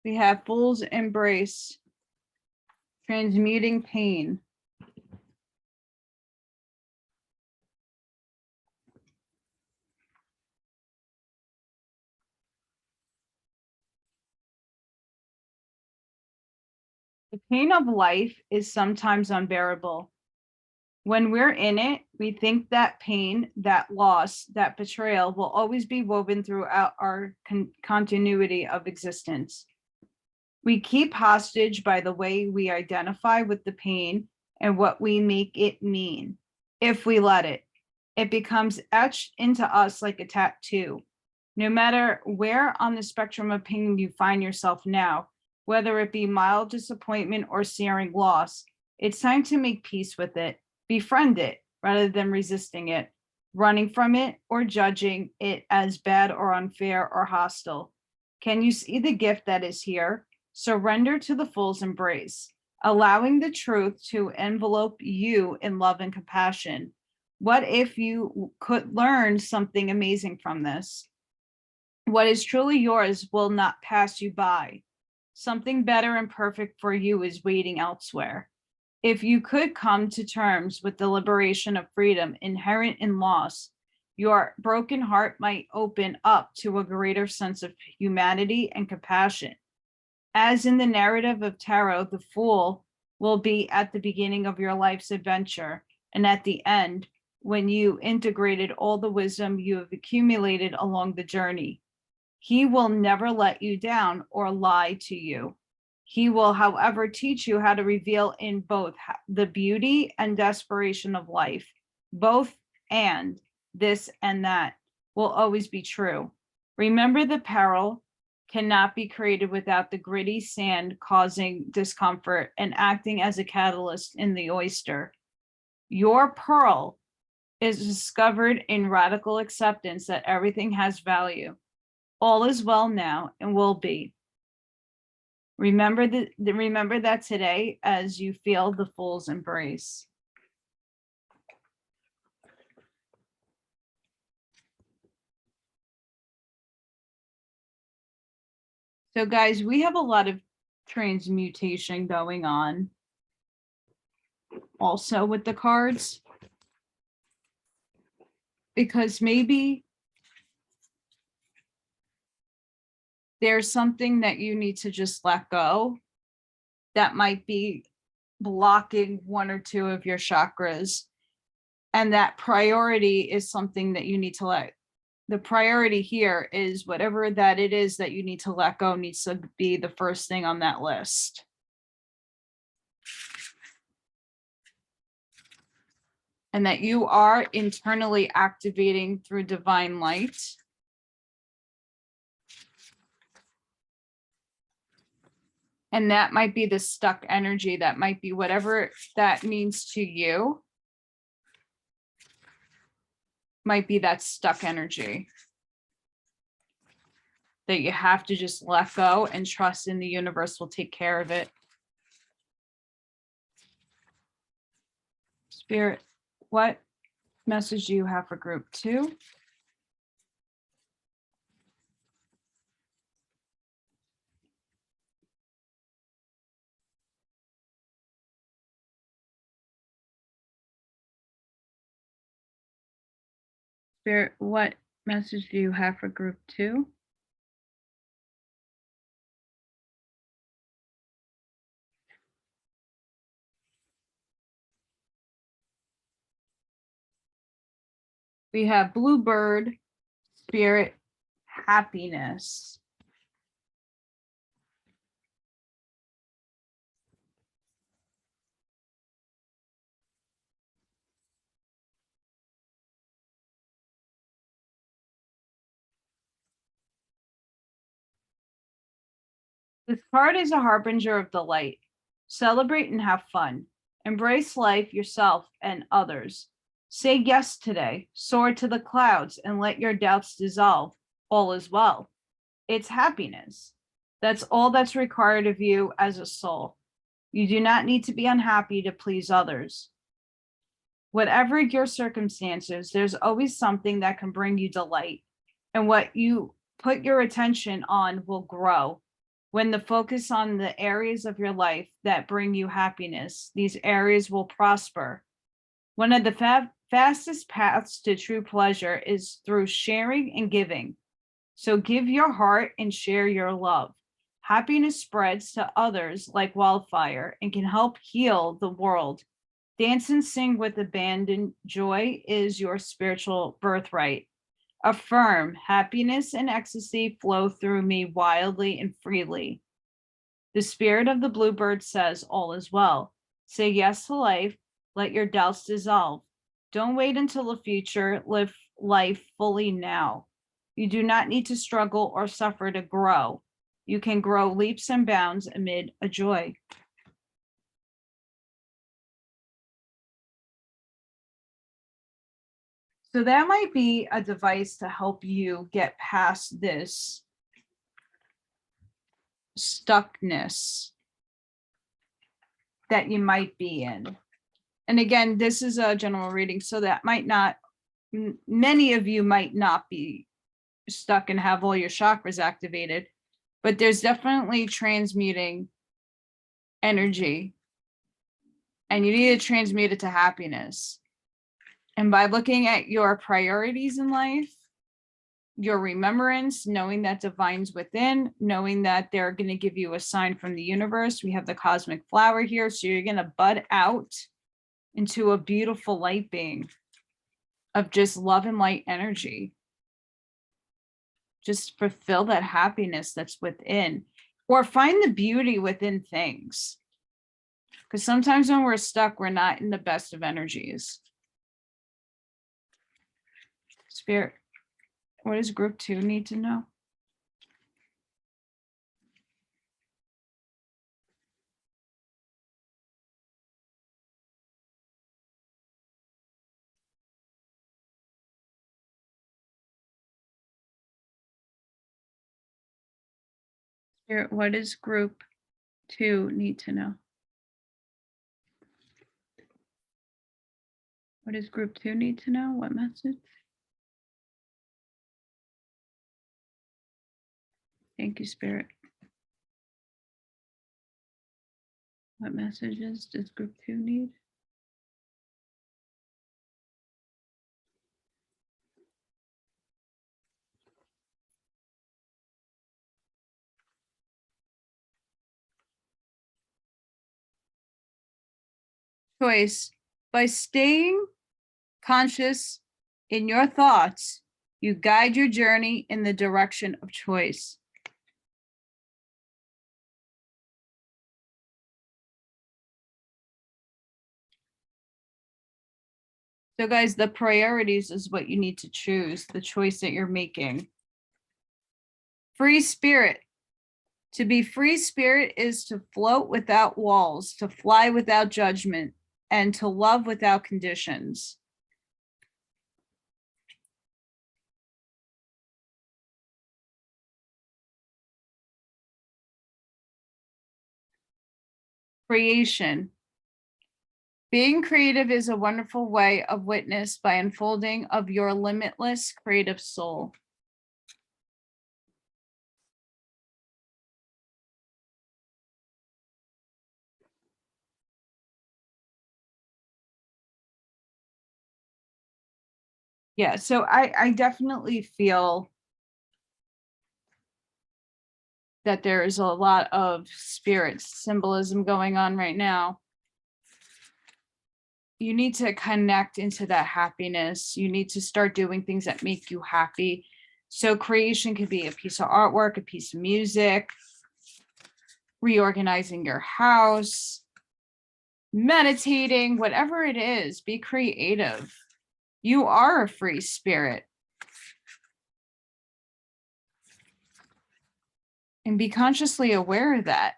A: We have Fool's Embrace, transmuting pain. The pain of life is sometimes unbearable. When we're in it, we think that pain, that loss, that betrayal will always be woven throughout our continuity of existence. We keep hostage by the way we identify with the pain and what we make it mean. If we let it, it becomes etched into us like a tattoo. No matter where on the spectrum of pain you find yourself now, whether it be mild disappointment or searing loss, it's time to make peace with it, befriend it rather than resisting it, running from it or judging it as bad or unfair or hostile. Can you see the gift that is here? Surrender to the Fool's Embrace, allowing the truth to envelope you in love and compassion. What if you could learn something amazing from this? What is truly yours will not pass you by. Something better and perfect for you is waiting elsewhere. If you could come to terms with the liberation of freedom inherent in loss, your broken heart might open up to a greater sense of humanity and compassion. As in the narrative of tarot, the Fool will be at the beginning of your life's adventure, and at the end, when you integrated all the wisdom you have accumulated along the journey. He will never let you down or lie to you. He will, however, teach you how to reveal in both the beauty and desperation of life. Both and this and that will always be true. Remember, the peril cannot be created without the gritty sand causing discomfort and acting as a catalyst in the oyster. Your pearl is discovered in radical acceptance that everything has value. All is well now and will be. Remember that today as you feel the Fool's Embrace. So guys, we have a lot of transmutation going on also with the cards, because maybe there's something that you need to just let go that might be blocking one or two of your chakras. And that priority is something that you need to let. The priority here is whatever that it is that you need to let go needs to be the first thing on that list. And that you are internally activating through divine light. And that might be the stuck energy. That might be whatever that means to you. Might be that stuck energy that you have to just let go and trust in the universe will take care of it. Spirit, what message do you have for group 2? Spirit, what message do you have for group 2? We have Bluebird, Spirit, happiness. This card is a harbinger of the light. Celebrate and have fun. Embrace life, yourself, and others. Say yes today. Soar to the clouds and let your doubts dissolve. All is well. It's happiness. That's all that's required of you as a soul. You do not need to be unhappy to please others. Whatever your circumstances, there's always something that can bring you delight. And what you put your attention on will grow. When the focus on the areas of your life that bring you happiness, these areas will prosper. One of the fastest paths to true pleasure is through sharing and giving. So give your heart and share your love. Happiness spreads to others like wildfire and can help heal the world. Dance and sing with abandon. Joy is your spiritual birthright. Affirm, happiness and ecstasy flow through me wildly and freely. The spirit of the bluebird says all is well. Say yes to life. Let your doubts dissolve. Don't wait until the future. Live life fully now. You do not need to struggle or suffer to grow. You can grow leaps and bounds amid a joy. So that might be a device to help you get past this stuckness that you might be in. And again, this is a general reading, so that might not, many of you might not be stuck and have all your chakras activated, but there's definitely transmuting energy, and you need to transmute it to happiness. And by looking at your priorities in life, your remembrance, knowing that divine's within, knowing that they're going to give you a sign from the universe. We have the cosmic flower here, so you're going to bud out into a beautiful light being of just love and light energy. Just fulfill that happiness that's within, or find the beauty within things. Because sometimes when we're stuck, we're not in the best of energies. Spirit, what does group 2 need to know? Spirit, what does group 2 need to know? What does group 2 need to know? What message? Thank you, Spirit. What messages does group 2 need? Choice. By staying conscious in your thoughts, you guide your journey in the direction of choice. So guys, the priorities is what you need to choose, the choice that you're making. Free spirit. To be free spirit is to float without walls, to fly without judgment, and to love without conditions. Creation. Being creative is a wonderful way of witness by unfolding of your limitless creative soul. Yeah, so I definitely feel that there is a lot of spirit symbolism going on right now. You need to connect into that happiness. You need to start doing things that make you happy. So creation could be a piece of artwork, a piece of music, reorganizing your house, meditating, whatever it is, be creative. You are a free spirit. And be consciously aware of that.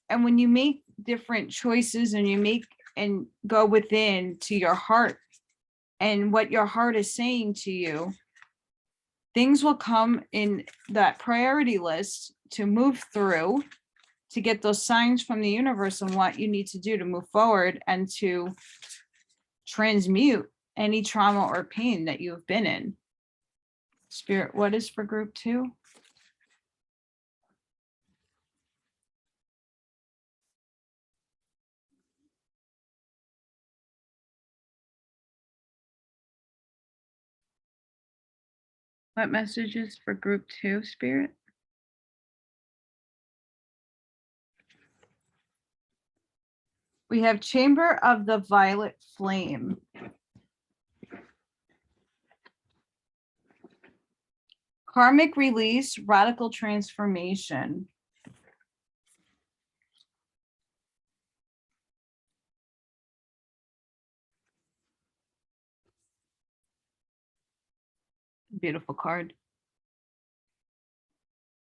A: And when you make different choices and you make and go within to your heart and what your heart is saying to you, things will come in that priority list to move through to get those signs from the universe on what you need to do to move forward and to transmute any trauma or pain that you have been in. Spirit, what is for group 2? What messages for group 2, Spirit? We have Chamber of the Violet Flame. Karmic release, radical transformation. Beautiful card.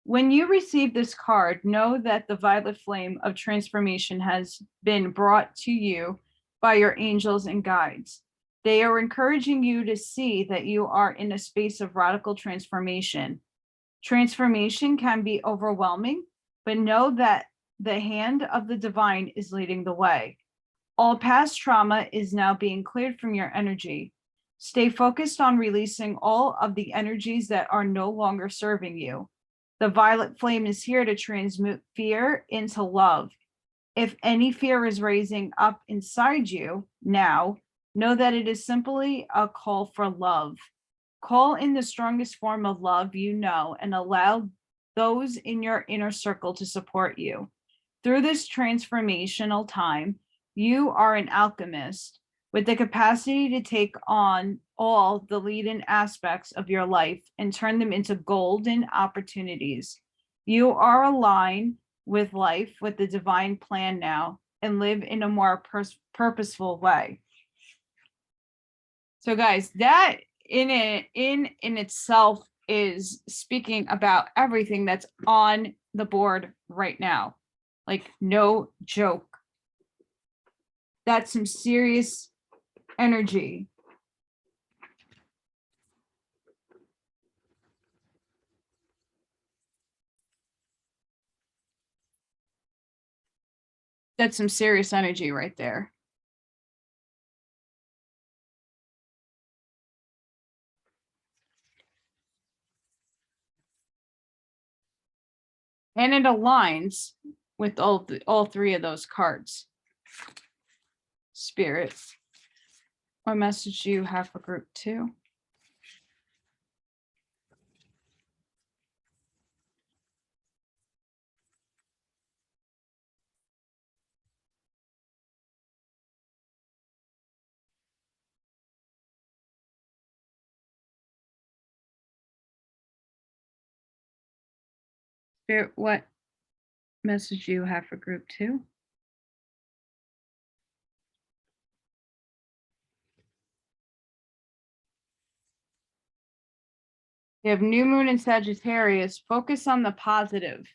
A: When you receive this card, know that the violet flame of transformation has been brought to you by your angels and guides. They are encouraging you to see that you are in a space of radical transformation. Transformation can be overwhelming, but know that the hand of the divine is leading the way. All past trauma is now being cleared from your energy. Stay focused on releasing all of the energies that are no longer serving you. The violet flame is here to transmute fear into love. If any fear is raising up inside you now, know that it is simply a call for love. Call in the strongest form of love you know and allow those in your inner circle to support you. Through this transformational time, you are an alchemist with the capacity to take on all the lead-in aspects of your life and turn them into golden opportunities. You are aligned with life, with the divine plan now, and live in a more purposeful way. So guys, that in itself is speaking about everything that's on the board right now. Like, no joke. That's some serious energy. That's some serious energy right there. And it aligns with all three of those cards. Spirit, what message do you have for group 2? Spirit, what message do you have for group 2? You have new moon in Sagittarius. Focus on the positive.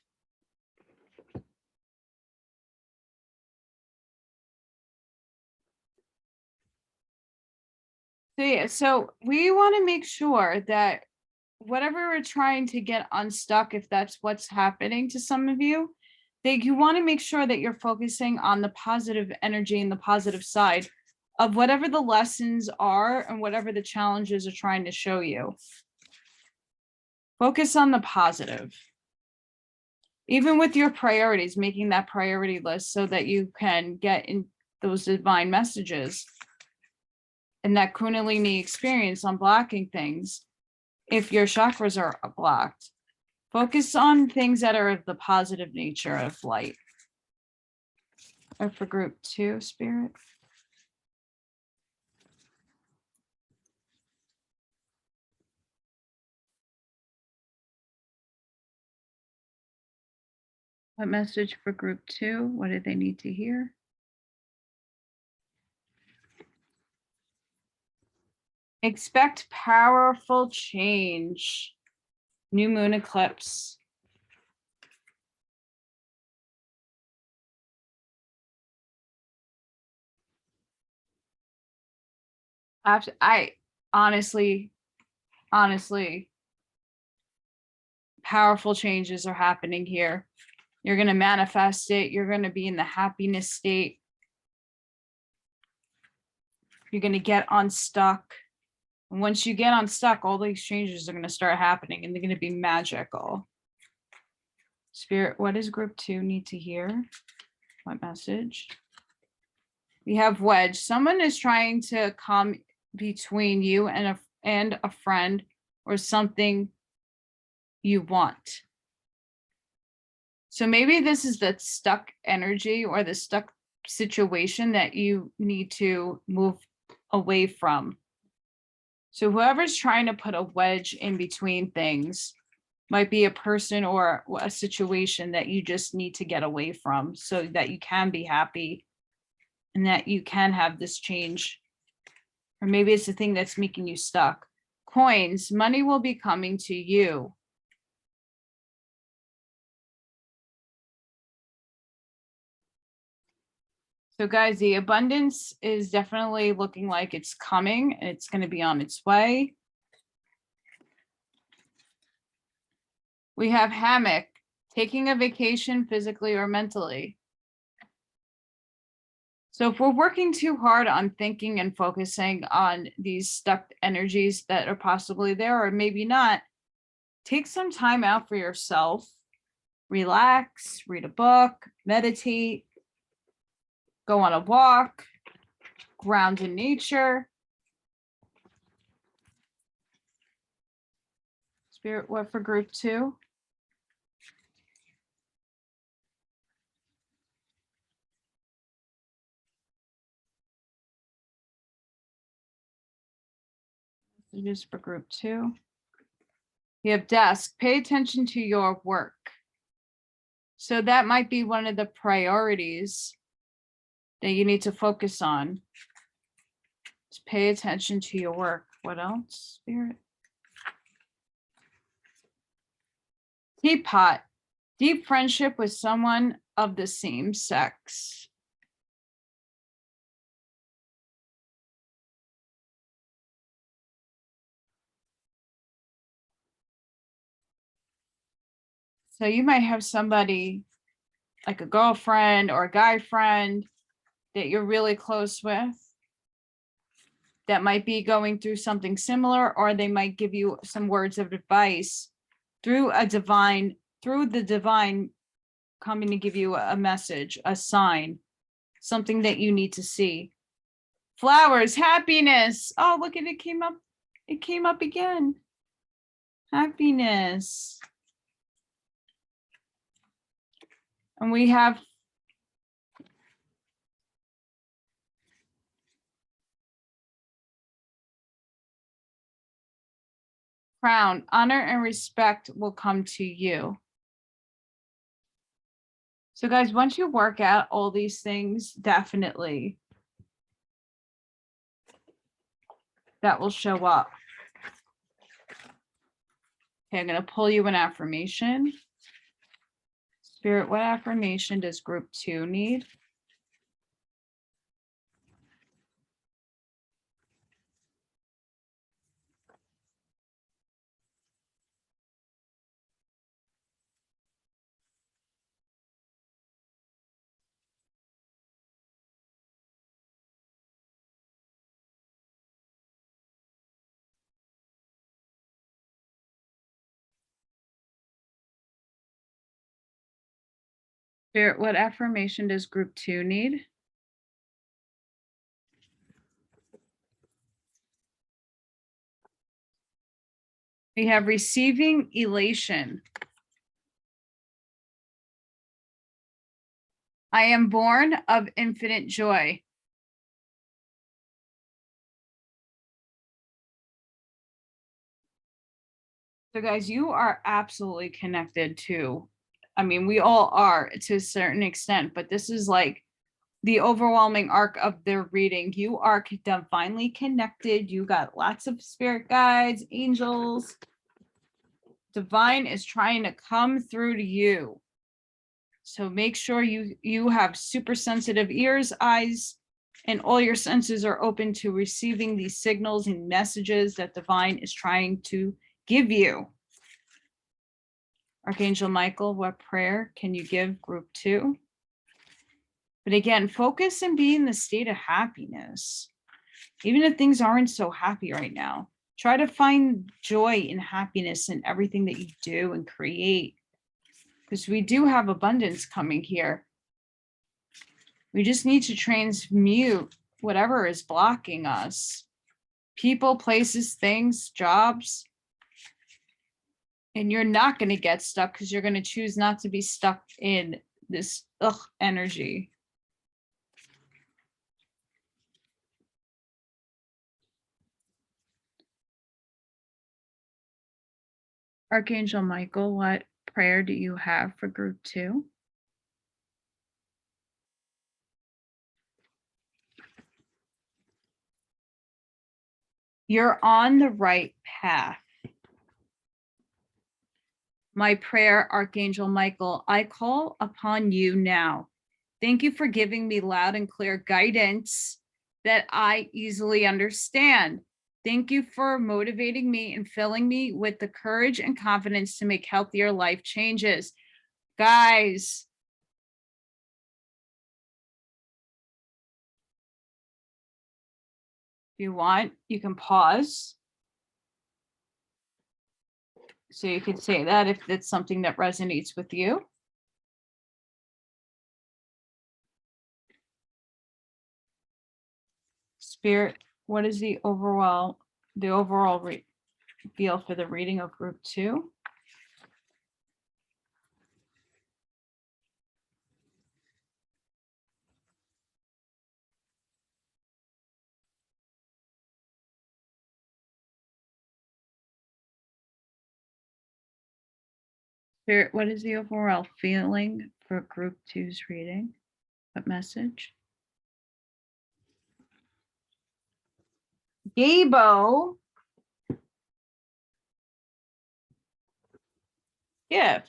A: So yeah, so we want to make sure that whatever we're trying to get unstuck, if that's what's happening to some of you, that you want to make sure that you're focusing on the positive energy and the positive side of whatever the lessons are and whatever the challenges are trying to show you. Focus on the positive. Even with your priorities, making that priority list so that you can get in those divine messages and that Kundalini experience on blocking things. If your chakras are blocked, focus on things that are of the positive nature of light. Or for group 2, Spirit. What message for group 2? What do they need to hear? Expect powerful change. New moon eclipse. I honestly, powerful changes are happening here. You're going to manifest it. You're going to be in the happiness state. You're going to get unstuck. And once you get unstuck, all the exchanges are going to start happening and they're going to be magical. Spirit, what does group 2 need to hear? What message? We have wedge. Someone is trying to come between you and a friend or something you want. So maybe this is the stuck energy or the stuck situation that you need to move away from. So whoever's trying to put a wedge in between things might be a person or a situation that you just need to get away from so that you can be happy and that you can have this change. Or maybe it's the thing that's making you stuck. Coins, money will be coming to you. So guys, the abundance is definitely looking like it's coming. It's going to be on its way. We have hammock, taking a vacation physically or mentally. So if we're working too hard on thinking and focusing on these stuck energies that are possibly there or maybe not, take some time out for yourself. Relax, read a book, meditate, go on a walk, ground in nature. Spirit, what for group 2? Messages for group 2. You have desk, pay attention to your work. So that might be one of the priorities that you need to focus on. Just pay attention to your work. What else, Spirit? Teapot, deep friendship with someone of the same sex. So you might have somebody like a girlfriend or a guy friend that you're really close with that might be going through something similar, or they might give you some words of advice through the divine coming to give you a message, a sign, something that you need to see. Flowers, happiness. Oh, look at it, came up. It came up again. Happiness. And we have crown, honor and respect will come to you. So guys, once you work out all these things, definitely that will show up. Okay, I'm going to pull you an affirmation. Spirit, what affirmation does group 2 need? Spirit, what affirmation does group 2 need? We have receiving elation. I am born of infinite joy. So guys, you are absolutely connected to, I mean, we all are to a certain extent, but this is like the overwhelming arc of their reading. You are divinely connected. You got lots of spirit guides, angels. Divine is trying to come through to you. So make sure you have super sensitive ears, eyes, and all your senses are open to receiving these signals and messages that divine is trying to give you. Archangel Michael, what prayer can you give group 2? But again, focus and be in the state of happiness. Even if things aren't so happy right now, try to find joy and happiness in everything that you do and create. Because we do have abundance coming here. We just need to transmute whatever is blocking us. People, places, things, jobs. And you're not going to get stuck because you're going to choose not to be stuck in this energy. Archangel Michael, what prayer do you have for group 2? You're on the right path. My prayer, Archangel Michael, I call upon you now. Thank you for giving me loud and clear guidance that I easily understand. Thank you for motivating me and filling me with the courage and confidence to make healthier life changes. Guys, if you want, you can pause. So you can say that if it's something that resonates with you. Spirit, what is the overall feel for the reading of group 2? Spirit, what is the overall feeling for group 2's reading? What message? Gabo. Gift.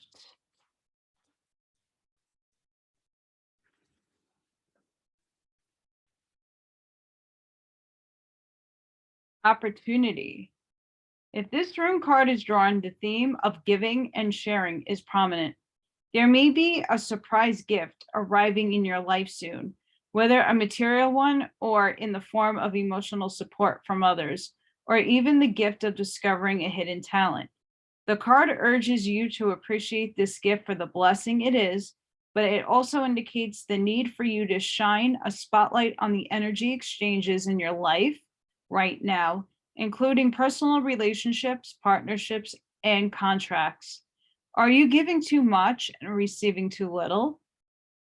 A: Opportunity. If this rune card is drawn, the theme of giving and sharing is prominent. There may be a surprise gift arriving in your life soon, whether a material one or in the form of emotional support from others, or even the gift of discovering a hidden talent. The card urges you to appreciate this gift for the blessing it is, but it also indicates the need for you to shine a spotlight on the energy exchanges in your life right now, including personal relationships, partnerships, and contracts. Are you giving too much and receiving too little?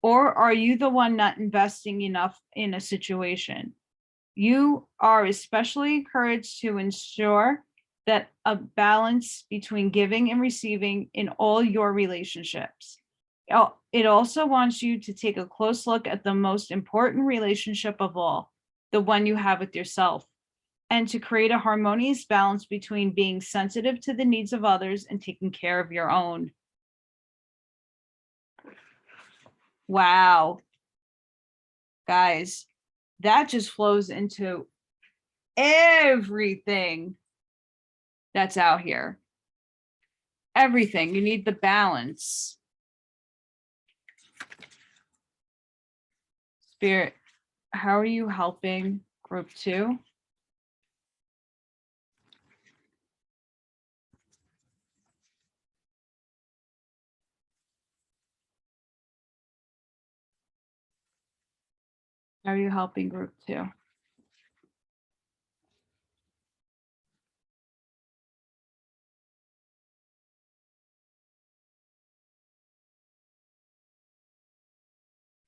A: Or are you the one not investing enough in a situation? You are especially encouraged to ensure that a balance between giving and receiving in all your relationships. It also wants you to take a close look at the most important relationship of all, the one you have with yourself, and to create a harmonious balance between being sensitive to the needs of others and taking care of your own. Wow. Guys, that just flows into everything that's out here. Everything. You need the balance. Spirit, how are you helping group 2? How are you helping group 2?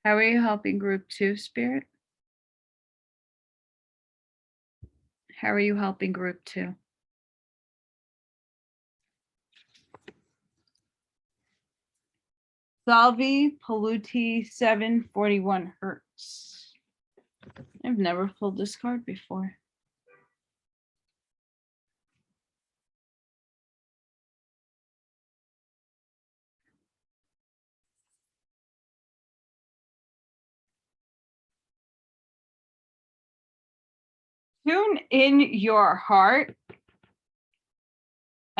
A: How are you helping group 2, Spirit? How are you helping group 2? Salvi Paluti 741 Hertz. I've never pulled this card before. Tune in your heart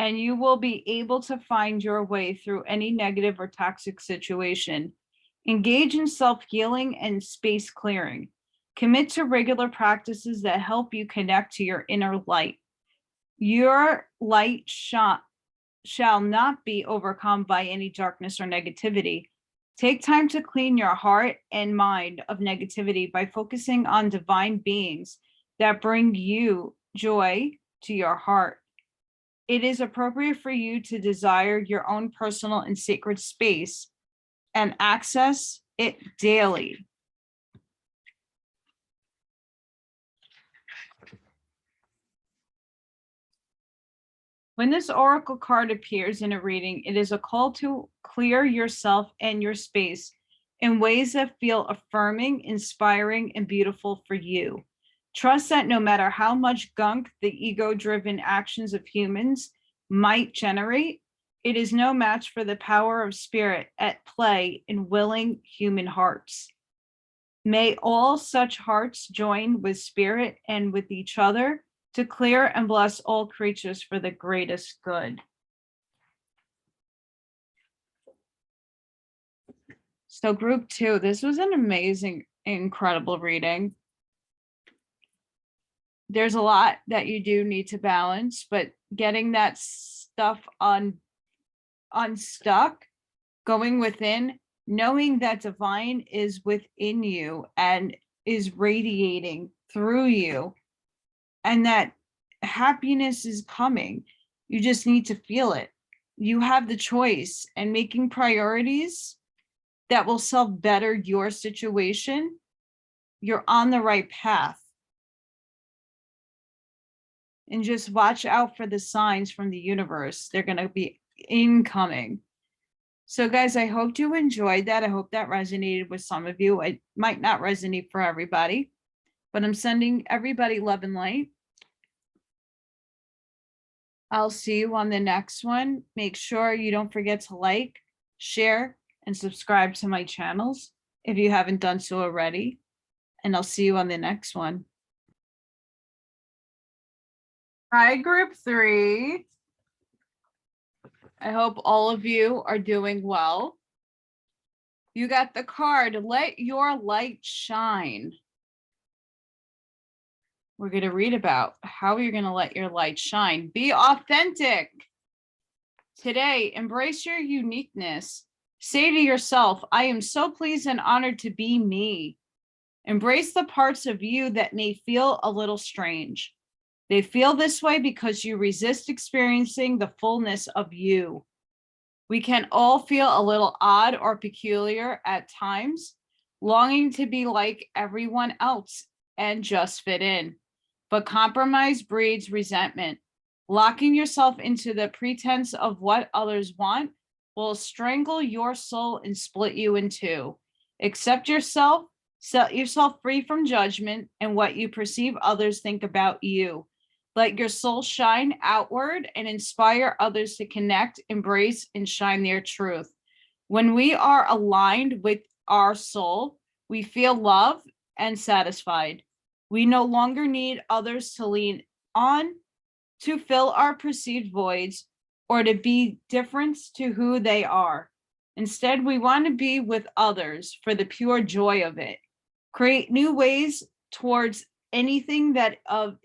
A: and you will be able to find your way through any negative or toxic situation. Engage in self-healing and space clearing. Commit to regular practices that help you connect to your inner light. Your light shall not be overcome by any darkness or negativity. Take time to clean your heart and mind of negativity by focusing on divine beings that bring you joy to your heart. It is appropriate for you to desire your own personal and sacred space and access it daily. When this oracle card appears in a reading, it is a call to clear yourself and your space in ways that feel affirming, inspiring, and beautiful for you. Trust that no matter how much gunk the ego-driven actions of humans might generate, it is no match for the power of spirit at play in willing human hearts. May all such hearts join with spirit and with each other to clear and bless all creatures for the greatest good. So group 2, this was an amazing, incredible reading. There's a lot that you do need to balance, but getting that stuff unstuck, going within, knowing that divine is within you and is radiating through you, and that happiness is coming. You just need to feel it. You have the choice, and making priorities that will self-better your situation, you're on the right path. And just watch out for the signs from the universe. They're going to be incoming. So guys, I hope you enjoyed that. I hope that resonated with some of you. It might not resonate for everybody, but I'm sending everybody love and light. I'll see you on the next one. Make sure you don't forget to like, share, and subscribe to my channels if you haven't done so already. And I'll see you on the next one. Hi, group 3. I hope all of you are doing well. You got the card, let your light shine. We're going to read about how you're going to let your light shine. Be authentic. Today, embrace your uniqueness. Say to yourself, I am so pleased and honored to be me. Embrace the parts of you that may feel a little strange. They feel this way because you resist experiencing the fullness of you. We can all feel a little odd or peculiar at times, longing to be like everyone else and just fit in. But compromise breeds resentment. Locking yourself into the pretense of what others want will strangle your soul and split you in two. Accept yourself, set yourself free from judgment and what you perceive others think about you. Let your soul shine outward and inspire others to connect, embrace, and shine their truth. When we are aligned with our soul, we feel love and satisfied. We no longer need others to lean on to fill our perceived voids or to be different to who they are. Instead, we want to be with others for the pure joy of it. Create new ways towards anything that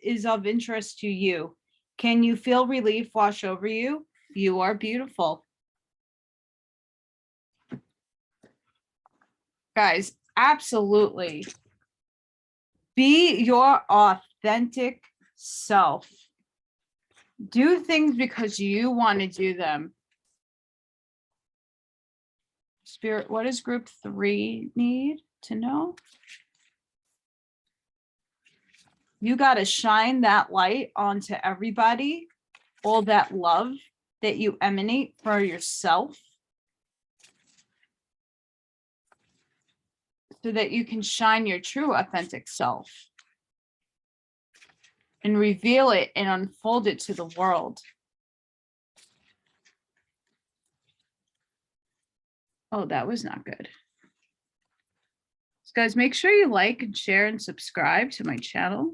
A: is of interest to you. Can you feel relief wash over you? You are beautiful. Guys, absolutely. Be your authentic self. Do things because you want to do them. Spirit, what does group 3 need to know? You got to shine that light onto everybody, all that love that you emanate for yourself, so that you can shine your true authentic self and reveal it and unfold it to the world. Oh, that was not good. So guys, make sure you like and share and subscribe to my channel.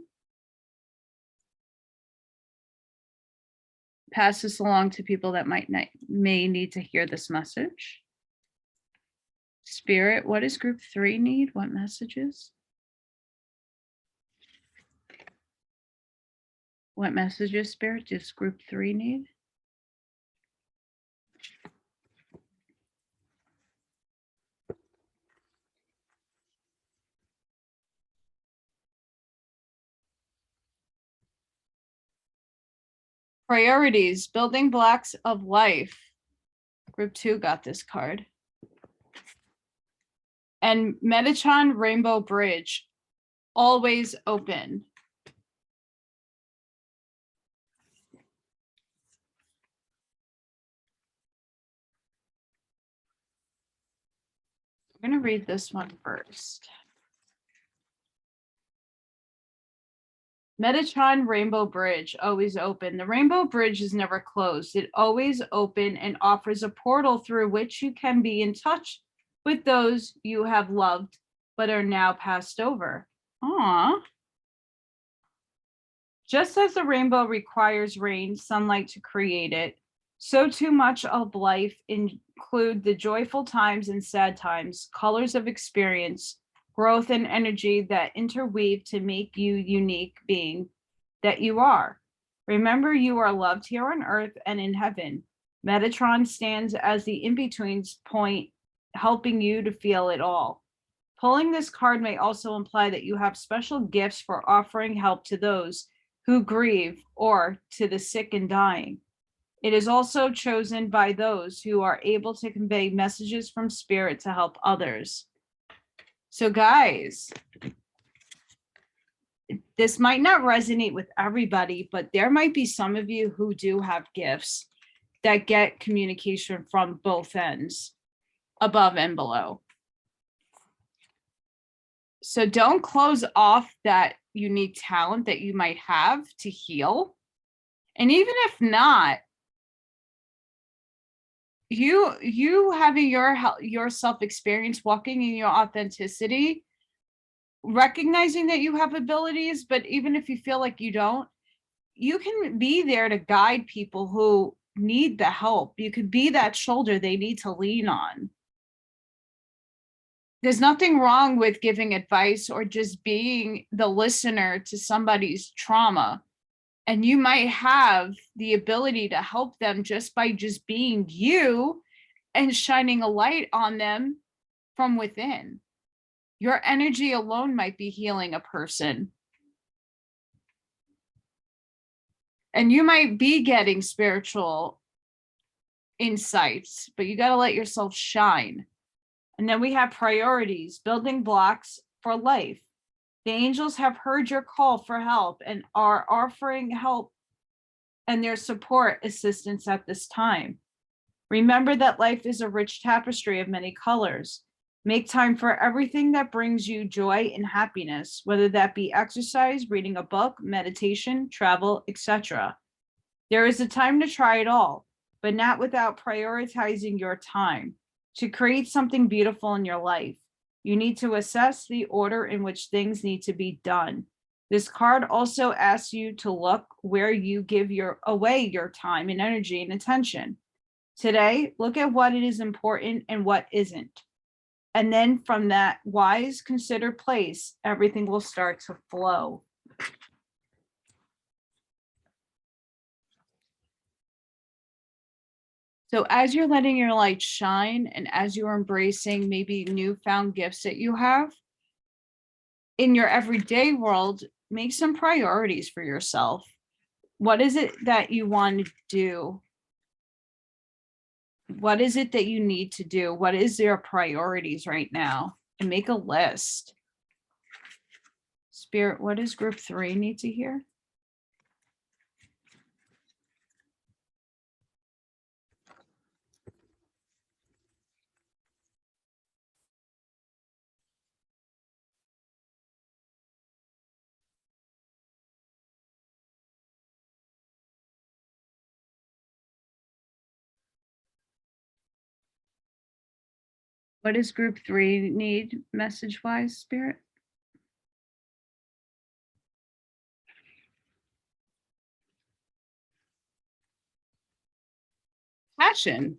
A: pass this along to people that may need to hear this message. Spirit, what does group 3 need? What messages? What messages, Spirit, does group 3 need? Priorities, building blocks of life. Group 2 got this card. And Metatron Rainbow Bridge, always open. I'm going to read this one first. Metatron Rainbow Bridge, always open. The Rainbow Bridge is never closed. It always open and offers a portal through which you can be in touch with those you have loved but are now passed over. Aww. Just as the rainbow requires rain, sunlight to create it, so too much of life include the joyful times and sad times, colors of experience, growth and energy that interweave to make you unique being that you are. Remember, you are loved here on earth and in heaven. Metatron stands as the in-between point, helping you to feel it all. Pulling this card may also imply that you have special gifts for offering help to those who grieve or to the sick and dying. It is also chosen by those who are able to convey messages from spirit to help others. So guys, this might not resonate with everybody, but there might be some of you who do have gifts that get communication from both ends, above and below. So don't close off that unique talent that you might have to heal. And even if not, you having your self experience, walking in your authenticity, recognizing that you have abilities, but even if you feel like you don't, you can be there to guide people who need the help. You could be that shoulder they need to lean on. There's nothing wrong with giving advice or just being the listener to somebody's trauma. And you might have the ability to help them just by just being you and shining a light on them from within. Your energy alone might be healing a person. And you might be getting spiritual insights, but you got to let yourself shine. And then we have priorities, building blocks for life. The angels have heard your call for help and are offering help and their support assistance at this time. Remember that life is a rich tapestry of many colors. Make time for everything that brings you joy and happiness, whether that be exercise, reading a book, meditation, travel, etc. There is a time to try it all, but not without prioritizing your time. To create something beautiful in your life, you need to assess the order in which things need to be done. This card also asks you to look where you give away your time and energy and attention. Today, look at what it is important and what isn't. And then from that wise, considered place, everything will start to flow. So as you're letting your light shine and as you're embracing maybe newfound gifts that you have, in your everyday world, make some priorities for yourself. What is it that you want to do? What is it that you need to do? What is your priorities right now? And make a list. Spirit, what does group 3 need to hear? What does group 3 need message-wise, Spirit? Passion.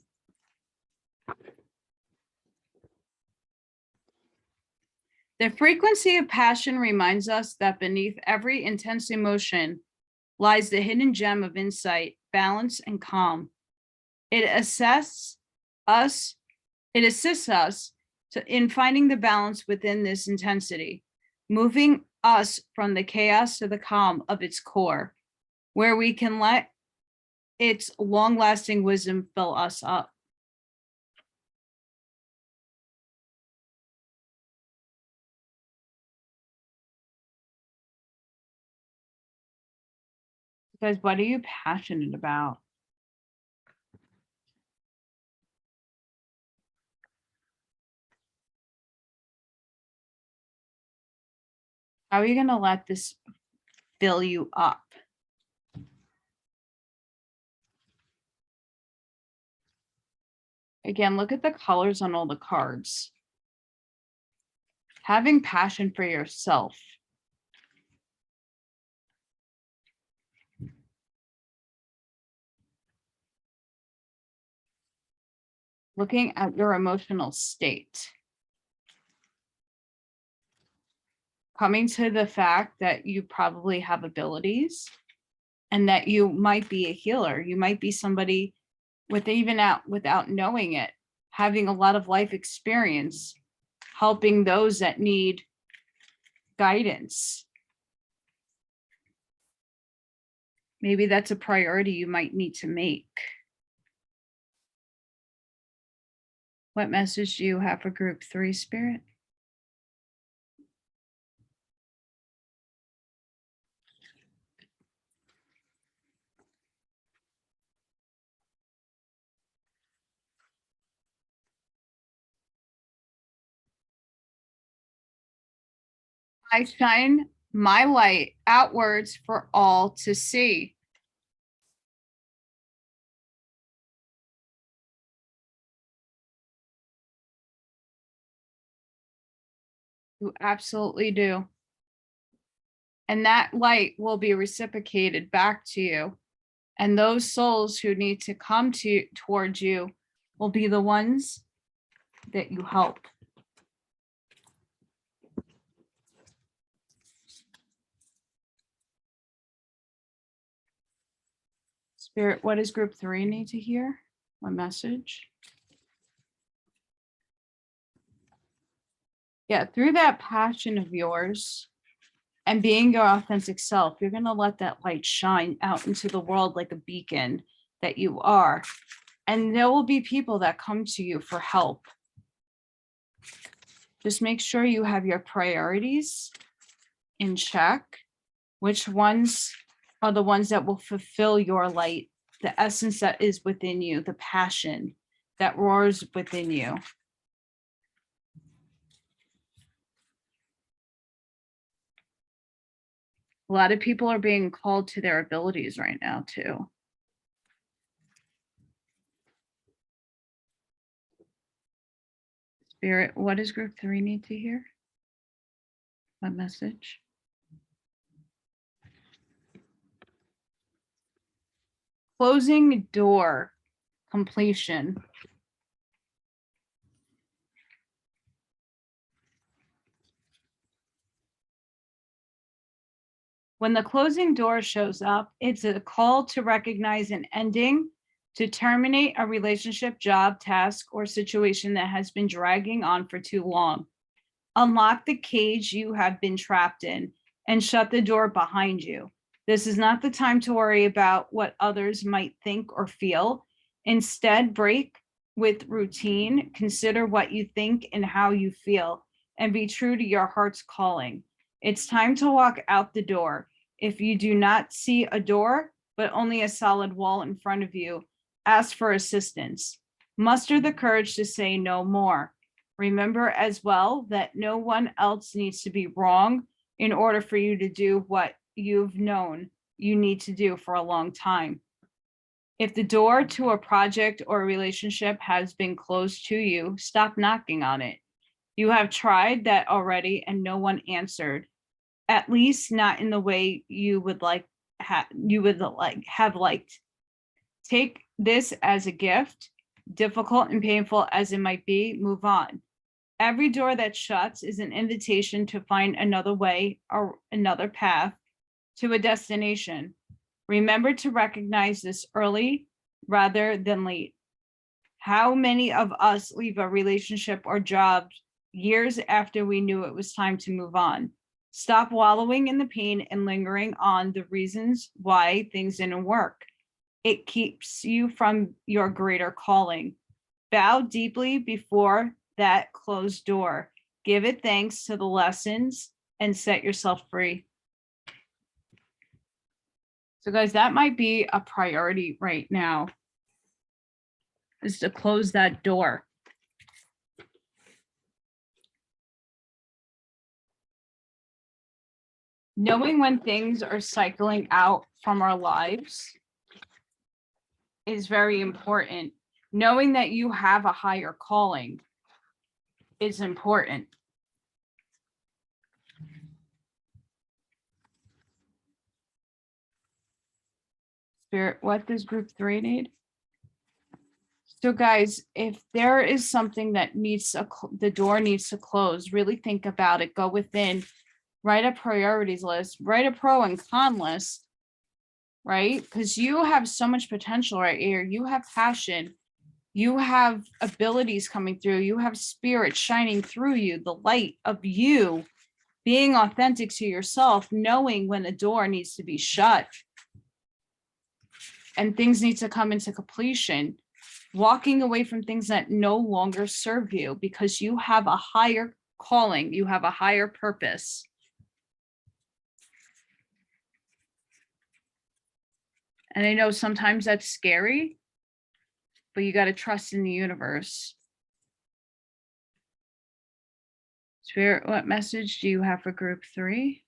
A: The frequency of passion reminds us that beneath every intense emotion lies the hidden gem of insight, balance, and calm. It assists us in finding the balance within this intensity, moving us from the chaos to the calm of its core, where we can let its long-lasting wisdom fill us up. Guys, what are you passionate about? How are you going to let this fill you up? Again, look at the colors on all the cards. Having passion for yourself. Looking at your emotional state. Coming to the fact that you probably have abilities and that you might be a healer. You might be somebody without knowing it, having a lot of life experience, helping those that need guidance. Maybe that's a priority you might need to make. What message do you have for group 3, Spirit? I shine my light outwards for all to see. You absolutely do. And that light will be reciprocated back to you. And those souls who need to come towards you will be the ones that you help. Spirit, what does group 3 need to hear? What message? Yeah, through that passion of yours and being your authentic self, you're going to let that light shine out into the world like a beacon that you are. And there will be people that come to you for help. Just make sure you have your priorities in check. Which ones are the ones that will fulfill your light, the essence that is within you, the passion that roars within you. A lot of people are being called to their abilities right now, too. Spirit, what does group 3 need to hear? What message? Closing door, completion. When the closing door shows up, it's a call to recognize an ending, to terminate a relationship, job, task, or situation that has been dragging on for too long. Unlock the cage you have been trapped in and shut the door behind you. This is not the time to worry about what others might think or feel. Instead, break with routine, consider what you think and how you feel, and be true to your heart's calling. It's time to walk out the door. If you do not see a door, but only a solid wall in front of you, ask for assistance. Muster the courage to say no more. Remember as well that no one else needs to be wrong in order for you to do what you've known you need to do for a long time. If the door to a project or a relationship has been closed to you, stop knocking on it. You have tried that already and no one answered, at least not in the way you would have liked. Take this as a gift, difficult and painful as it might be, move on. Every door that shuts is an invitation to find another way or another path to a destination. Remember to recognize this early rather than late. How many of us leave a relationship or job years after we knew it was time to move on? Stop wallowing in the pain and lingering on the reasons why things didn't work. It keeps you from your greater calling. Bow deeply before that closed door. Give it thanks to the lessons and set yourself free. So guys, that might be a priority right now, is to close that door. Knowing when things are cycling out from our lives is very important. Knowing that you have a higher calling is important. Spirit, what does group 3 need? So guys, if there is something that needs the door needs to close, really think about it, go within, write a priorities list, write a pro and con list, right? Because you have so much potential right here. You have passion, you have abilities coming through, you have spirit shining through you, the light of you being authentic to yourself, knowing when a door needs to be shut and things need to come into completion, walking away from things that no longer serve you because you have a higher calling, you have a higher purpose. And I know sometimes that's scary, but you got to trust in the universe. Spirit, what message do you have for group 3?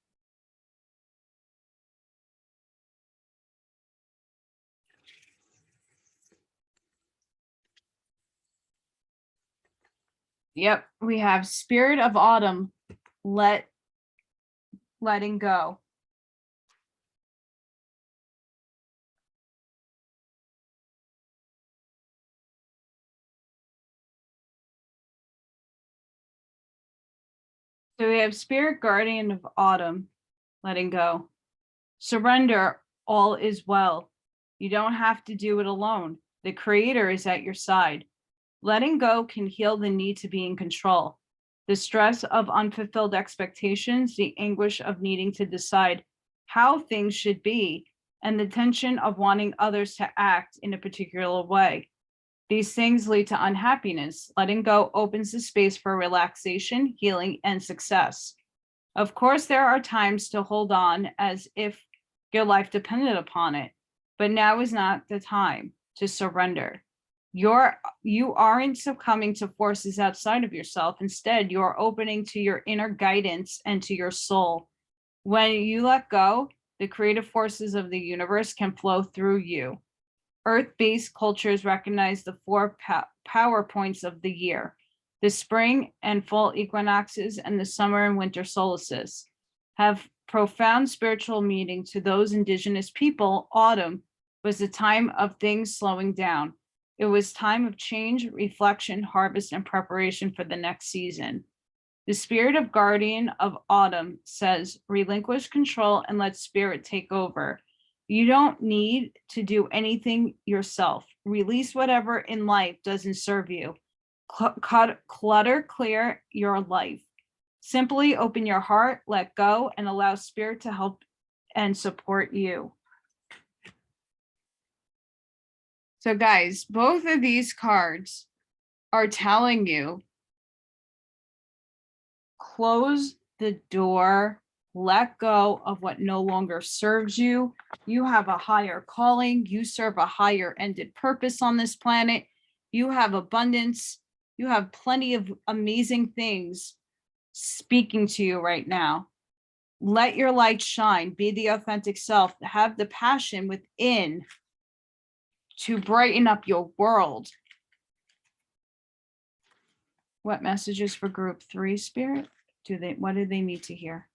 A: Yep, we have spirit of autumn, letting go. So we have spirit guardian of autumn, letting go. Surrender, all is well. You don't have to do it alone. The creator is at your side. Letting go can heal the need to be in control. The stress of unfulfilled expectations, the anguish of needing to decide how things should be, and the tension of wanting others to act in a particular way. These things lead to unhappiness. Letting go opens the space for relaxation, healing, and success. Of course, there are times to hold on as if your life depended upon it, but now is not the time to surrender. You aren't succumbing to forces outside of yourself. Instead, you're opening to your inner guidance and to your soul. When you let go, the creative forces of the universe can flow through you. Earth-based cultures recognize the 4 power points of the year: the spring and fall equinoxes and the summer and winter solstices have profound spiritual meaning to those indigenous people. Autumn was the time of things slowing down. It was time of change, reflection, harvest, and preparation for the next season. The spirit of guardian of autumn says, relinquish control and let spirit take over. You don't need to do anything yourself. Release whatever in life doesn't serve you. Clutter clear your life. Simply open your heart, let go, and allow spirit to help and support you. So guys, both of these cards are telling you, close the door, let go of what no longer serves you. You have a higher calling. You serve a higher ended purpose on this planet. You have abundance. You have plenty of amazing things speaking to you right now. Let your light shine. Be the authentic self. Have the passion within to brighten up your world. What messages for group 3, Spirit? What do they need to hear?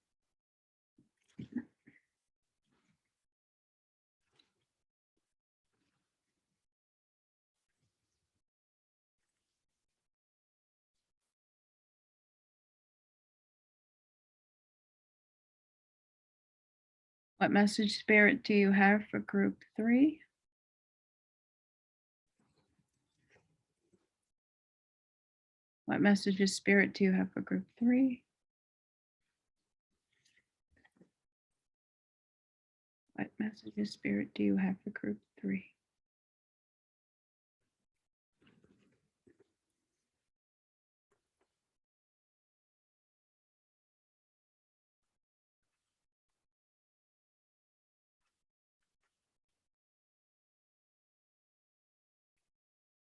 A: What message, Spirit, do you have for group 3? What messages, Spirit, do you have for group 3? What messages, Spirit, do you have for group 3?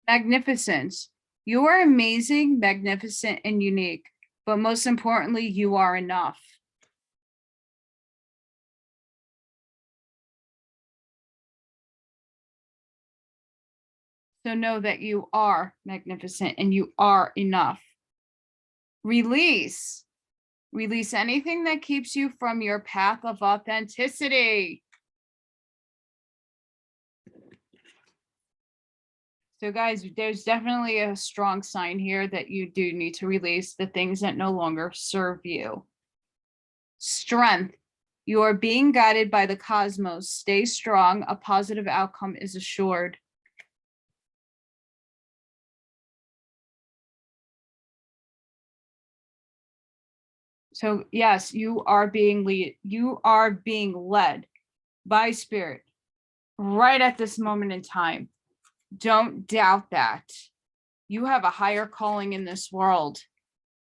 A: Magnificence. You are amazing, magnificent, and unique, but most importantly, you are enough. So know that you are magnificent and you are enough. Release. Release anything that keeps you from your path of authenticity. So guys, there's definitely a strong sign here that you do need to release the things that no longer serve you. Strength. You are being guided by the cosmos. Stay strong. A positive outcome is assured. So yes, you are being led by Spirit right at this moment in time. Don't doubt that. You have a higher calling in this world.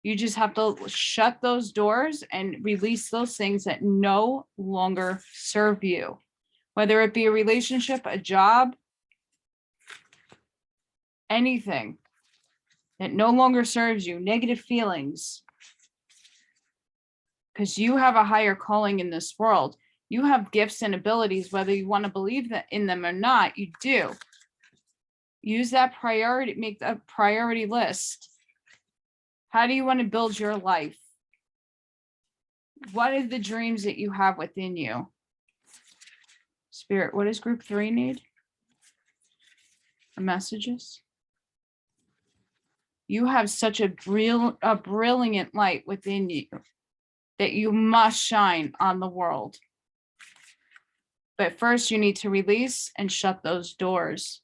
A: You just have to shut those doors and release those things that no longer serve you, whether it be a relationship, a job, anything that no longer serves you, negative feelings. Because you have a higher calling in this world. You have gifts and abilities, whether you want to believe that in them or not, you do. Use that priority, make a priority list. How do you want to build your life? What are the dreams that you have within you? Spirit, what does group 3 need? Messages. You have such a brilliant light within you that you must shine on the world. But first you need to release and shut those doors.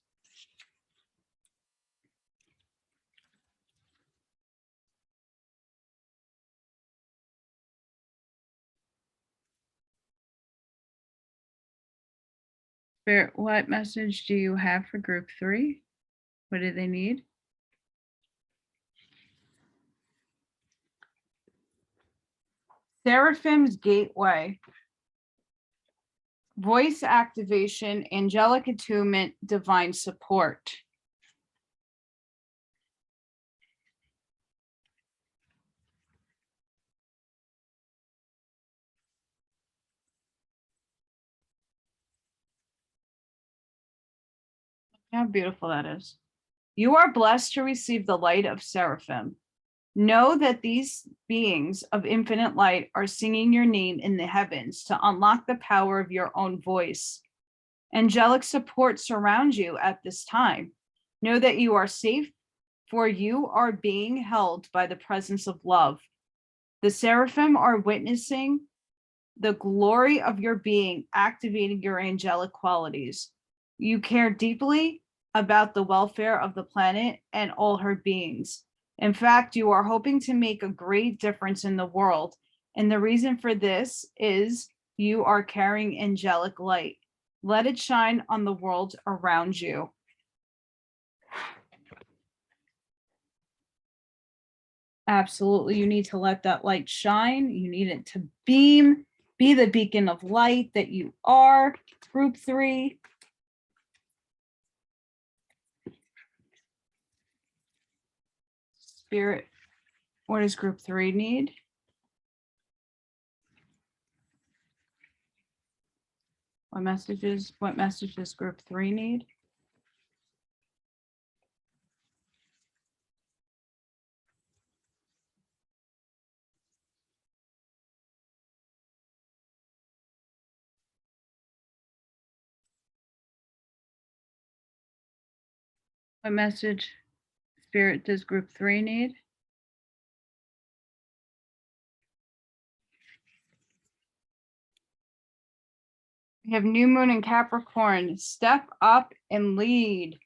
A: Spirit, what message do you have for group 3? What do they need? Seraphim's Gateway. Voice activation, angelic attunement, divine support. How beautiful that is. You are blessed to receive the light of Seraphim. Know that these beings of infinite light are singing your name in the heavens to unlock the power of your own voice. Angelic support surrounds you at this time. Know that you are safe, for you are being held by the presence of love. The Seraphim are witnessing the glory of your being, activating your angelic qualities. You care deeply about the welfare of the planet and all her beings. In fact, you are hoping to make a great difference in the world. And the reason for this is you are carrying angelic light. Let it shine on the world around you. Absolutely. You need to let that light shine. You need it to beam, be the beacon of light that you are. Group 3. Spirit, what does group 3 need? What messages does group 3 need? What message, Spirit, does group 3 need? We have new moon in Capricorn. Step up and lead.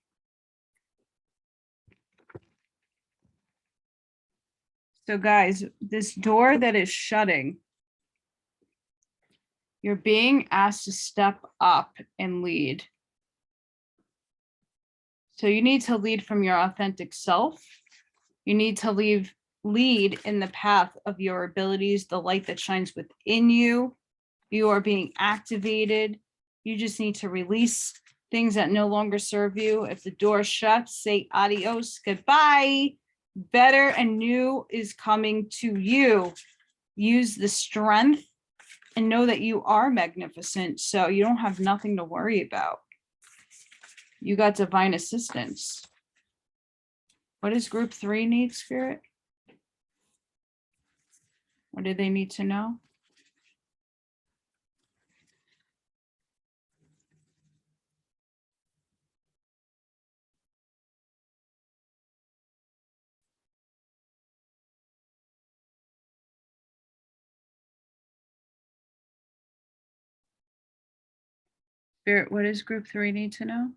A: So guys, this door that is shutting, you're being asked to step up and lead. So you need to lead from your authentic self. You need to lead in the path of your abilities, the light that shines within you. You are being activated. You just need to release things that no longer serve you. If the door shuts, say adios, goodbye. Better and new is coming to you. Use the strength and know that you are magnificent, so you don't have nothing to worry about. You got divine assistance. What does group 3 need, Spirit? What do they need to know? Spirit, what does group 3 need to know?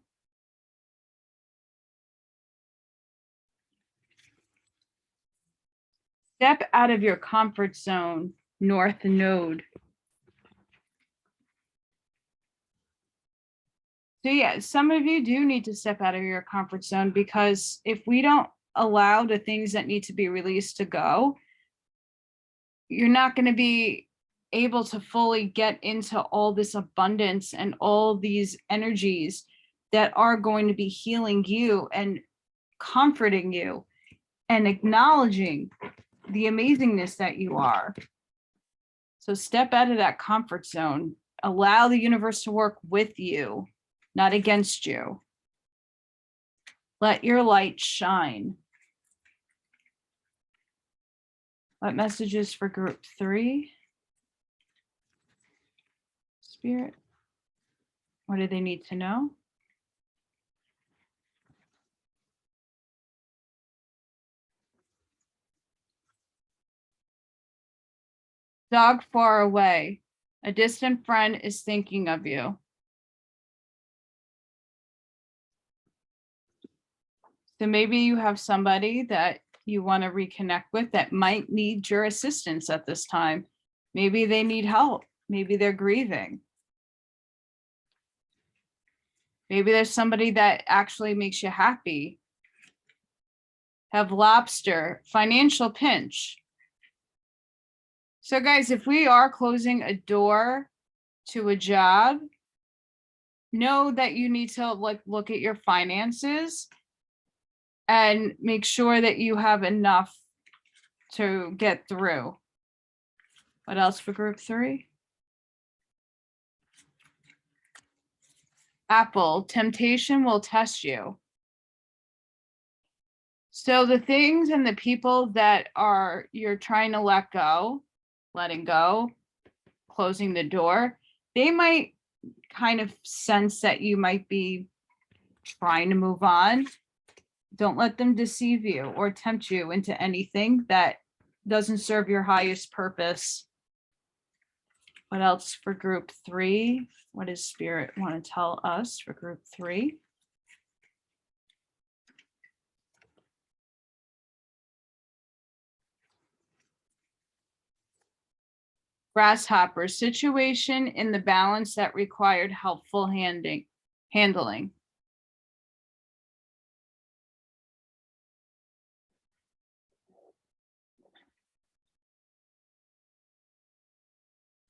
A: Step out of your comfort zone, North Node. So yeah, some of you do need to step out of your comfort zone, because if we don't allow the things that need to be released to go, you're not going to be able to fully get into all this abundance and all these energies that are going to be healing you and comforting you and acknowledging the amazingness that you are. So step out of that comfort zone. Allow the universe to work with you, not against you. Let your light shine. What messages for group 3? Spirit, what do they need to know? Dog far away. A distant friend is thinking of you. So maybe you have somebody that you want to reconnect with that might need your assistance at this time. Maybe they need help. Maybe they're grieving. Maybe there's somebody that actually makes you happy. Have lobster, financial pinch. So guys, if we are closing a door to a job, know that you need to look at your finances and make sure that you have enough to get through. What else for group 3? Apple, temptation will test you. So the things and the people that you're trying to letting go, closing the door, they might kind of sense that you might be trying to move on. Don't let them deceive you or tempt you into anything that doesn't serve your highest purpose. What else for group 3? What does Spirit want to tell us for group 3? Grasshopper, situation in the balance that required helpful handling.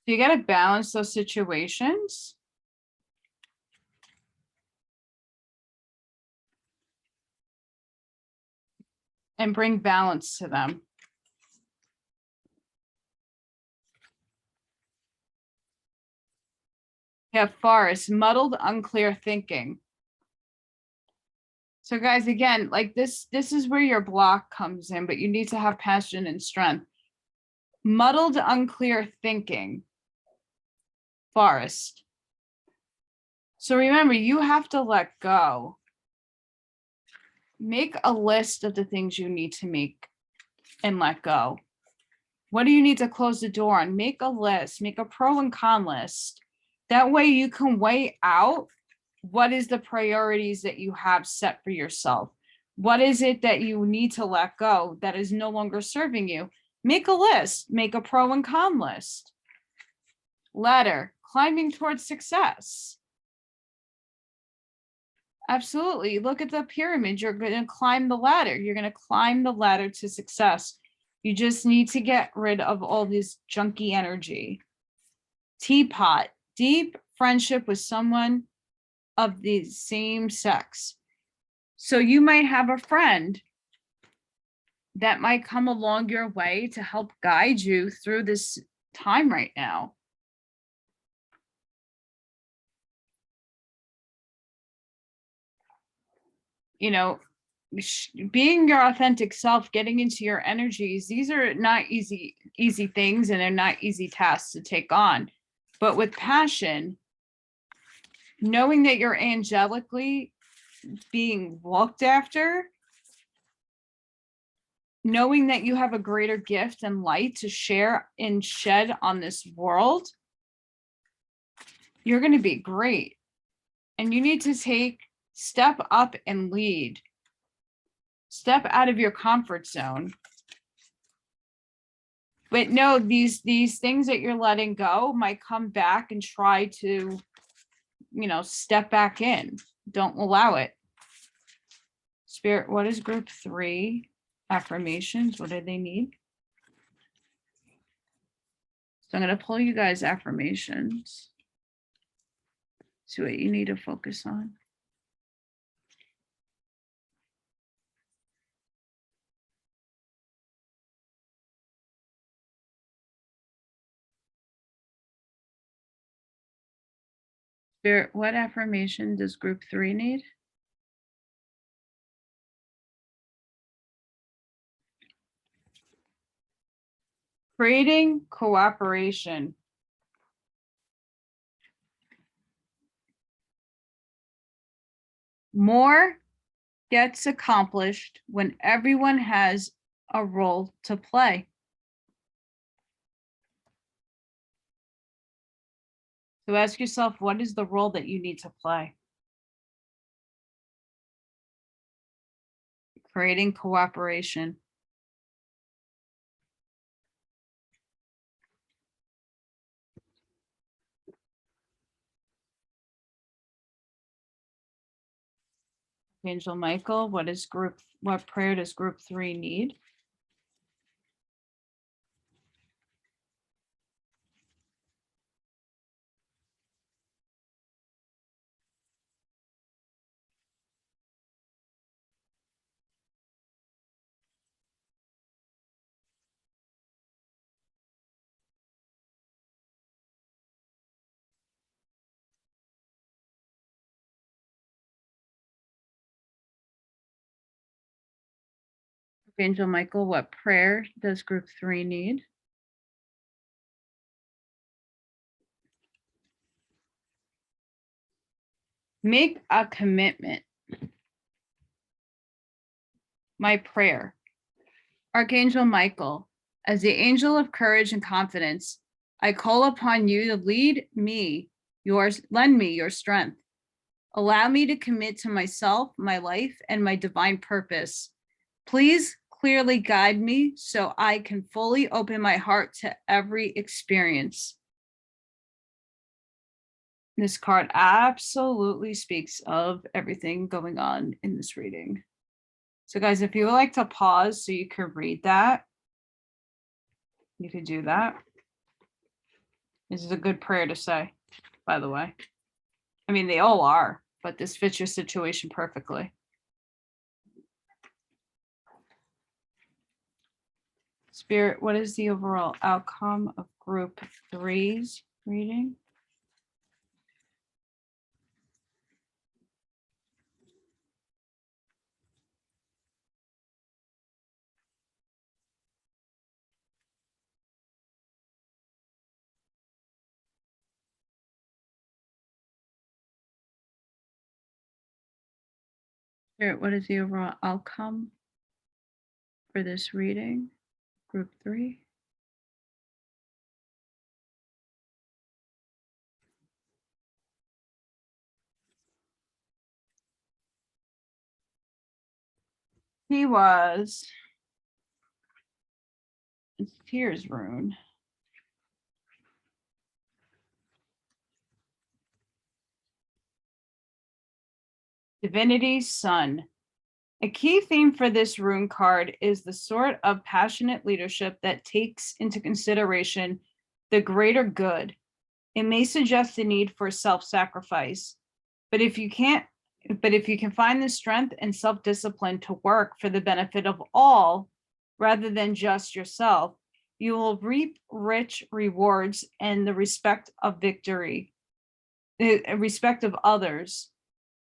A: So you got to balance those situations. And bring balance to them. You have forest, muddled, unclear thinking. So guys, again, like this is where your block comes in, but you need to have passion and strength. Muddled, unclear thinking. Forest. So remember, you have to let go. Make a list of the things you need to make and let go. What do you need to close the door on? Make a list, make a pro and con list That way you can weigh out what is the priorities that you have set for yourself. What is it that you need to let go that is no longer serving you? Make a list, make a pro and con list. Ladder, climbing towards success. Absolutely. Look at the pyramid. You're going to climb the ladder. You're going to climb the ladder to success. You just need to get rid of all this junky energy. Teapot, deep friendship with someone of the same sex. So you might have a friend that might come along your way to help guide you through this time right now. You know, being your authentic self, getting into your energies, these are not easy things, and they're not easy tasks to take on. But with passion, knowing that you're angelically being looked after, knowing that you have a greater gift and light to share and shed on this world, you're going to be great. And you need to step up and lead. Step out of your comfort zone. But no, these things that you're letting go might come back and try to, step back in. Don't allow it. Spirit, what is group 3? Affirmations, what do they need? So I'm going to pull you guys affirmations. See what you need to focus on. Spirit, what affirmation does group 3 need? Creating cooperation. More gets accomplished when everyone has a role to play. So ask yourself, what is the role that you need to play? Creating cooperation. Angel Michael, what prayer does group 3 need? Angel Michael, what prayer does group 3 need? Make a commitment. My prayer. Archangel Michael, as the angel of courage and confidence, I call upon you to lend me your strength. Allow me to commit to myself, my life, and my divine purpose. Please clearly guide me so I can fully open my heart to every experience. This card absolutely speaks of everything going on in this reading. So guys, if you would like to pause so you can read that, you could do that. This is a good prayer to say, by the way. I mean, they all are, but this fits your situation perfectly. Spirit, what is the overall outcome of group 3's reading? Spirit, what is the overall outcome for this reading, group 3? He was, it's Tears rune. Divinity's Son. A key theme for this rune card is the sort of passionate leadership that takes into consideration the greater good. It may suggest the need for self-sacrifice, but if you can find the strength and self-discipline to work for the benefit of all, rather than just yourself, you will reap rich rewards and the respect of others.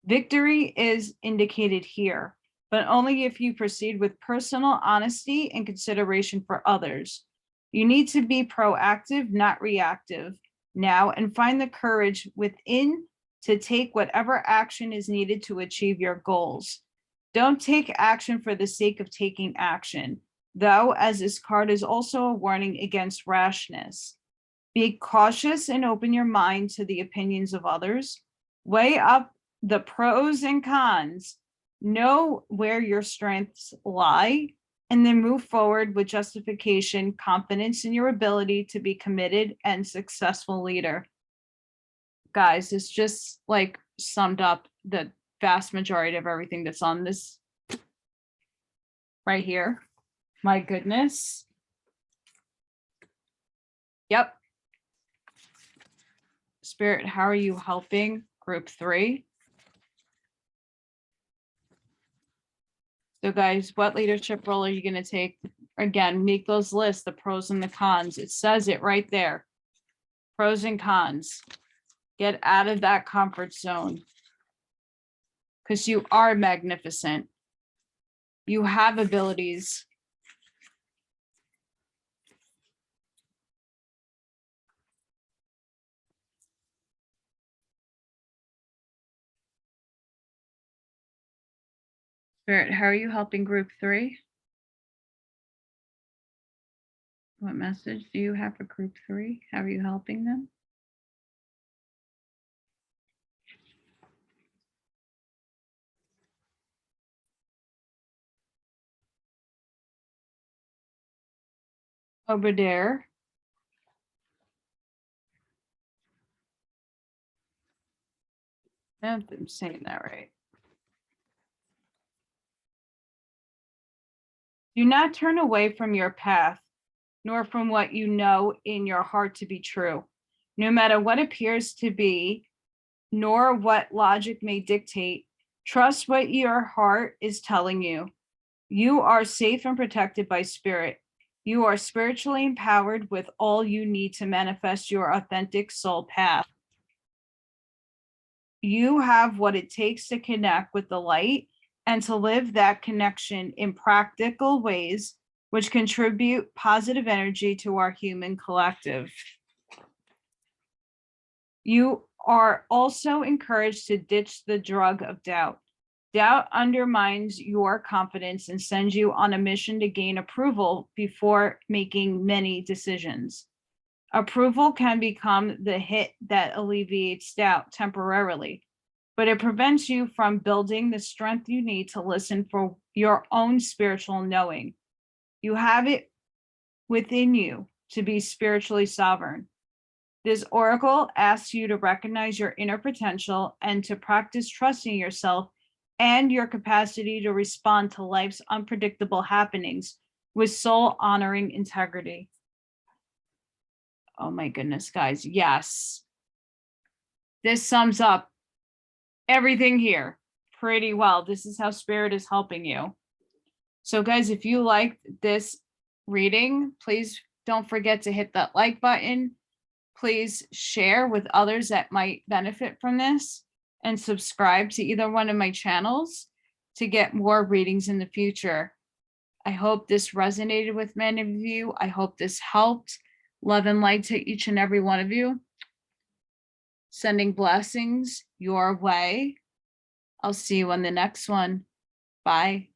A: Victory is indicated here, but only if you proceed with personal honesty and consideration for others. You need to be proactive, not reactive now, and find the courage within to take whatever action is needed to achieve your goals. Don't take action for the sake of taking action, though, as this card is also a warning against rashness. Be cautious and open your mind to the opinions of others. Weigh up the pros and cons. Know where your strengths lie, and then move forward with justification, confidence in your ability to be committed and successful leader. Guys, this just like summed up the vast majority of everything that's on this right here. My goodness. Yep. Spirit, how are you helping group 3? So guys, what leadership role are you going to take? Again, make those lists, the pros and the cons. It says it right there. Pros and cons. Get out of that comfort zone, because you are magnificent. You have abilities. Spirit, how are you helping group 3? What message do you have for group 3? How are you helping them? Over there. I don't think I'm saying that right. Do not turn away from your path, nor from what you know in your heart to be true. No matter what appears to be, nor what logic may dictate, trust what your heart is telling you. You are safe and protected by spirit. You are spiritually empowered with all you need to manifest your authentic soul path. You have what it takes to connect with the light and to live that connection in practical ways, which contribute positive energy to our human collective. You are also encouraged to ditch the drug of doubt. Doubt undermines your confidence and sends you on a mission to gain approval before making many decisions. Approval can become the hit that alleviates doubt temporarily, but it prevents you from building the strength you need to listen for your own spiritual knowing. You have it within you to be spiritually sovereign. This oracle asks you to recognize your inner potential and to practice trusting yourself and your capacity to respond to life's unpredictable happenings with soul-honoring integrity. Oh my goodness, guys. Yes. This sums up everything here pretty well. This is how Spirit is helping you. So guys, if you liked this reading, please don't forget to hit that like button. Please share with others that might benefit from this, and subscribe to either one of my channels to get more readings in the future. I hope this resonated with many of you. I hope this helped. Love and light to each and every one of you. Sending blessings your way. I'll see you on the next one. Bye.